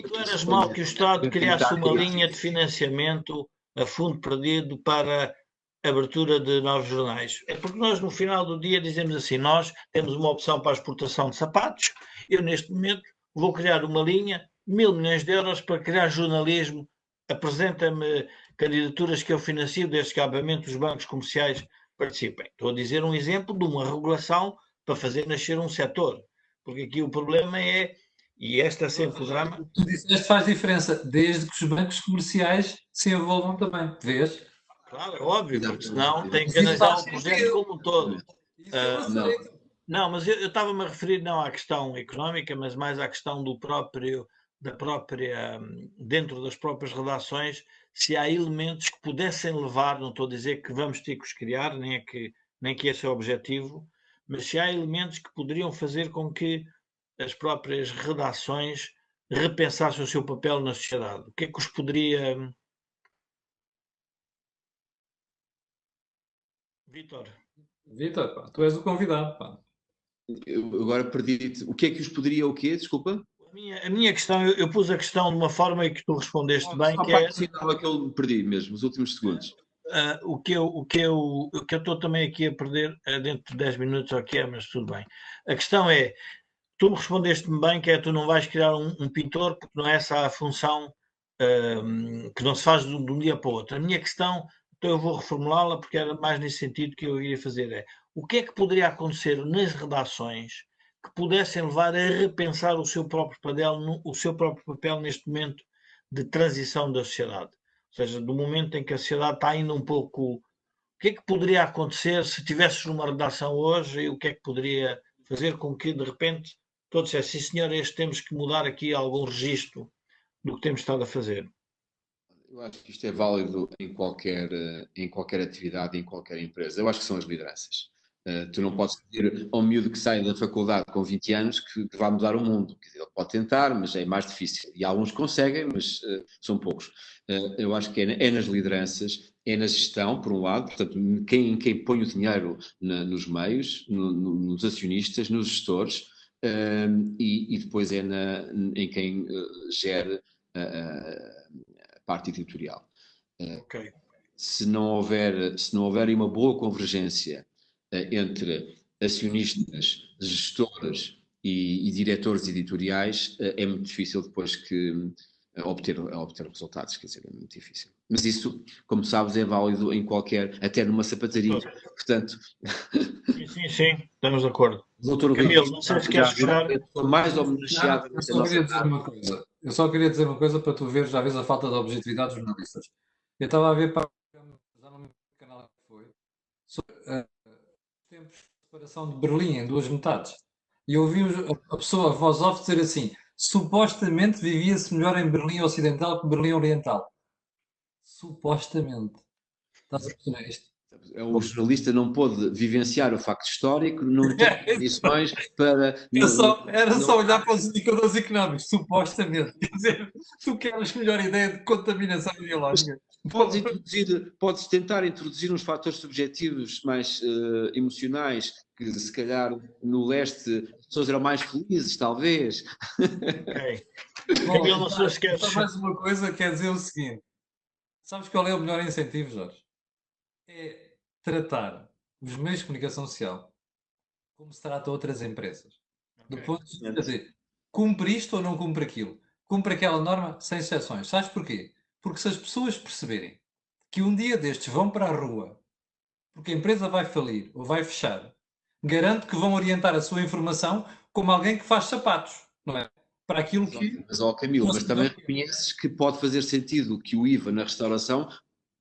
tu eras mal que o Estado criasse uma linha de financiamento a fundo perdido para abertura de novos jornais. É porque nós, no final do dia, dizemos assim, nós temos uma opção para a exportação de sapatos, eu, neste momento, vou criar uma linha, 1.000 milhões de euros, para criar jornalismo, apresenta-me candidaturas que eu financio, desde que, obviamente, os bancos comerciais participem. Estou a dizer um exemplo de uma regulação para fazer nascer um setor, porque aqui o problema é, e este é sempre o drama... Tu disseste faz diferença, desde que os bancos comerciais se envolvam também, vês? Claro, é óbvio, porque senão tem que analisar o projeto como um todo. Não, mas eu estava-me a referir não à questão económica, mas mais à questão dentro das próprias redações, se há elementos que pudessem levar, não estou a dizer que vamos ter que os criar, nem que esse é o objetivo, mas se há elementos que poderiam fazer com que as próprias redações repensassem o seu papel na sociedade. O que é que os poderia... Vítor. Vítor, tu és o convidado. Pá. Eu agora perdi-te. O que é que os poderia o quê? Desculpa? A minha questão, eu pus a questão de uma forma e que tu respondeste bem, Só que para é acrescentar que eu me perdi mesmo, os últimos segundos. o que eu estou também aqui a perder dentro de 10 minutos, ou o que é, mas tudo bem. A questão é, tu me respondeste-me bem que é tu não vais criar um pintor porque não é essa a função que não se faz de um dia para o outro. A minha questão, então eu vou reformulá-la porque era mais nesse sentido que eu iria fazer, é o que é que poderia acontecer nas redações que pudessem levar a repensar o seu próprio papel neste momento de transição da sociedade? Ou seja, do momento em que a sociedade está ainda um pouco. O que é que poderia acontecer se tivesses uma redação hoje e o que é que poderia fazer com que, de repente, todos dissessem, sim senhor, temos que mudar aqui algum registro do que temos estado a fazer? Eu acho que isto é válido em qualquer atividade, em qualquer empresa. Eu acho que são as lideranças. Tu não podes pedir ao miúdo que sai da faculdade com 20 anos que vá mudar o mundo. Quer dizer, ele pode tentar, mas é mais difícil. E alguns conseguem, mas são poucos. Eu acho que é nas lideranças, é na gestão, por um lado, portanto, quem põe o dinheiro nos meios, nos acionistas, nos gestores, e depois é em quem gere a parte editorial. Ok. Se não houver uma boa convergência entre acionistas, gestores e diretores editoriais, é muito difícil depois obter resultados, quer dizer, é muito difícil. Mas isso, como sabes, é válido até numa sapataria. Portanto, Sim, estamos de acordo. doutor Camilo, não sei se queres fechar. é a pessoa mais homenageada Eu só queria dizer uma coisa. Eu só queria dizer uma coisa para tu ver, já vês a falta de objetividade dos jornalistas. Eu estava a ver para já não me lembro que canal que foi, sobre os tempos de separação de Berlim em duas metades. E eu ouvi a pessoa, a voz off, dizer assim: supostamente vivia-se melhor em Berlim Ocidental que Berlim Oriental. Supostamente. Estás a perceber isto? O jornalista não pôde vivenciar o facto histórico, não tem condições para. Era só olhar para os indicadores económicos, supostamente. Quer dizer, tu queres melhor ideia de contaminação biológica? Podes tentar introduzir uns fatores subjetivos mais emocionais, que se calhar no leste as pessoas eram mais felizes, talvez. Ok. Bom, eu não sei se queres. Só mais uma coisa, quer dizer o seguinte: sabes qual é o melhor incentivo, Jorge? É tratar os meios de comunicação social como se trata outras empresas. Do ponto de vista de cumpre isto ou não cumpre aquilo. Cumpre aquela norma sem exceções. Sabes porquê? Porque se as pessoas perceberem que um dia destes vão para a rua porque a empresa vai falir ou vai fechar, garanto que vão orientar a sua informação como alguém que faz sapatos, não é? Para aquilo que... Mas, Camilo, mas também reconheces que pode fazer sentido que o IVA na restauração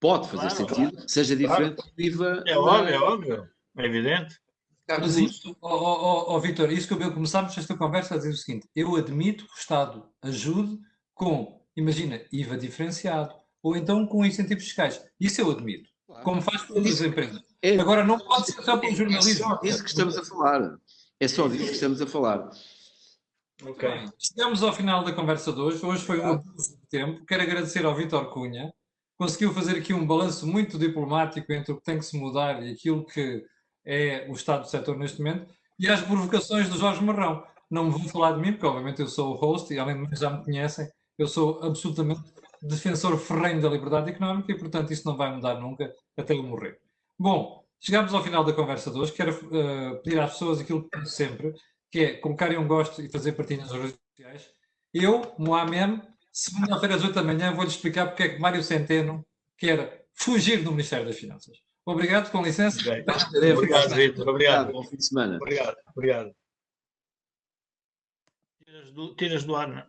pode fazer sentido, seja diferente do IVA... É óbvio. É evidente. Mas isto, Vítor, isso que começámos esta conversa a dizer o seguinte: eu admito que o Estado ajude com, imagina, IVA diferenciado, ou então com incentivos fiscais. Isso eu admito. Claro. Como faz para outras empresas. Agora, não pode ser só pelo jornalismo. É só disso que estamos a falar. É só disso que estamos a falar. Ok. Chegamos ao final da conversa de hoje. Hoje foi um abuso de tempo. Quero agradecer ao Vítor Cunha. Conseguiu fazer aqui um balanço muito diplomático entre o que tem que se mudar e aquilo que é o estado do setor neste momento, e às provocações do Jorge Marrão. Não me vou falar de mim, porque obviamente eu sou o host e além de mim já me conhecem, eu sou absolutamente defensor ferrenho da liberdade económica e portanto isso não vai mudar nunca até eu morrer. Bom, chegamos ao final da conversa de hoje. Quero pedir às pessoas aquilo que penso sempre, que é colocarem um gosto e fazer partilha nas redes sociais. Eu, Mohamed, segunda-feira às 8 da manhã vou-lhe explicar porque é que Mário Centeno quer fugir do Ministério das Finanças. Obrigado, com licença. Obrigado, Vítor. Obrigado. Bom fim de semana. Obrigado. Tiras do ar.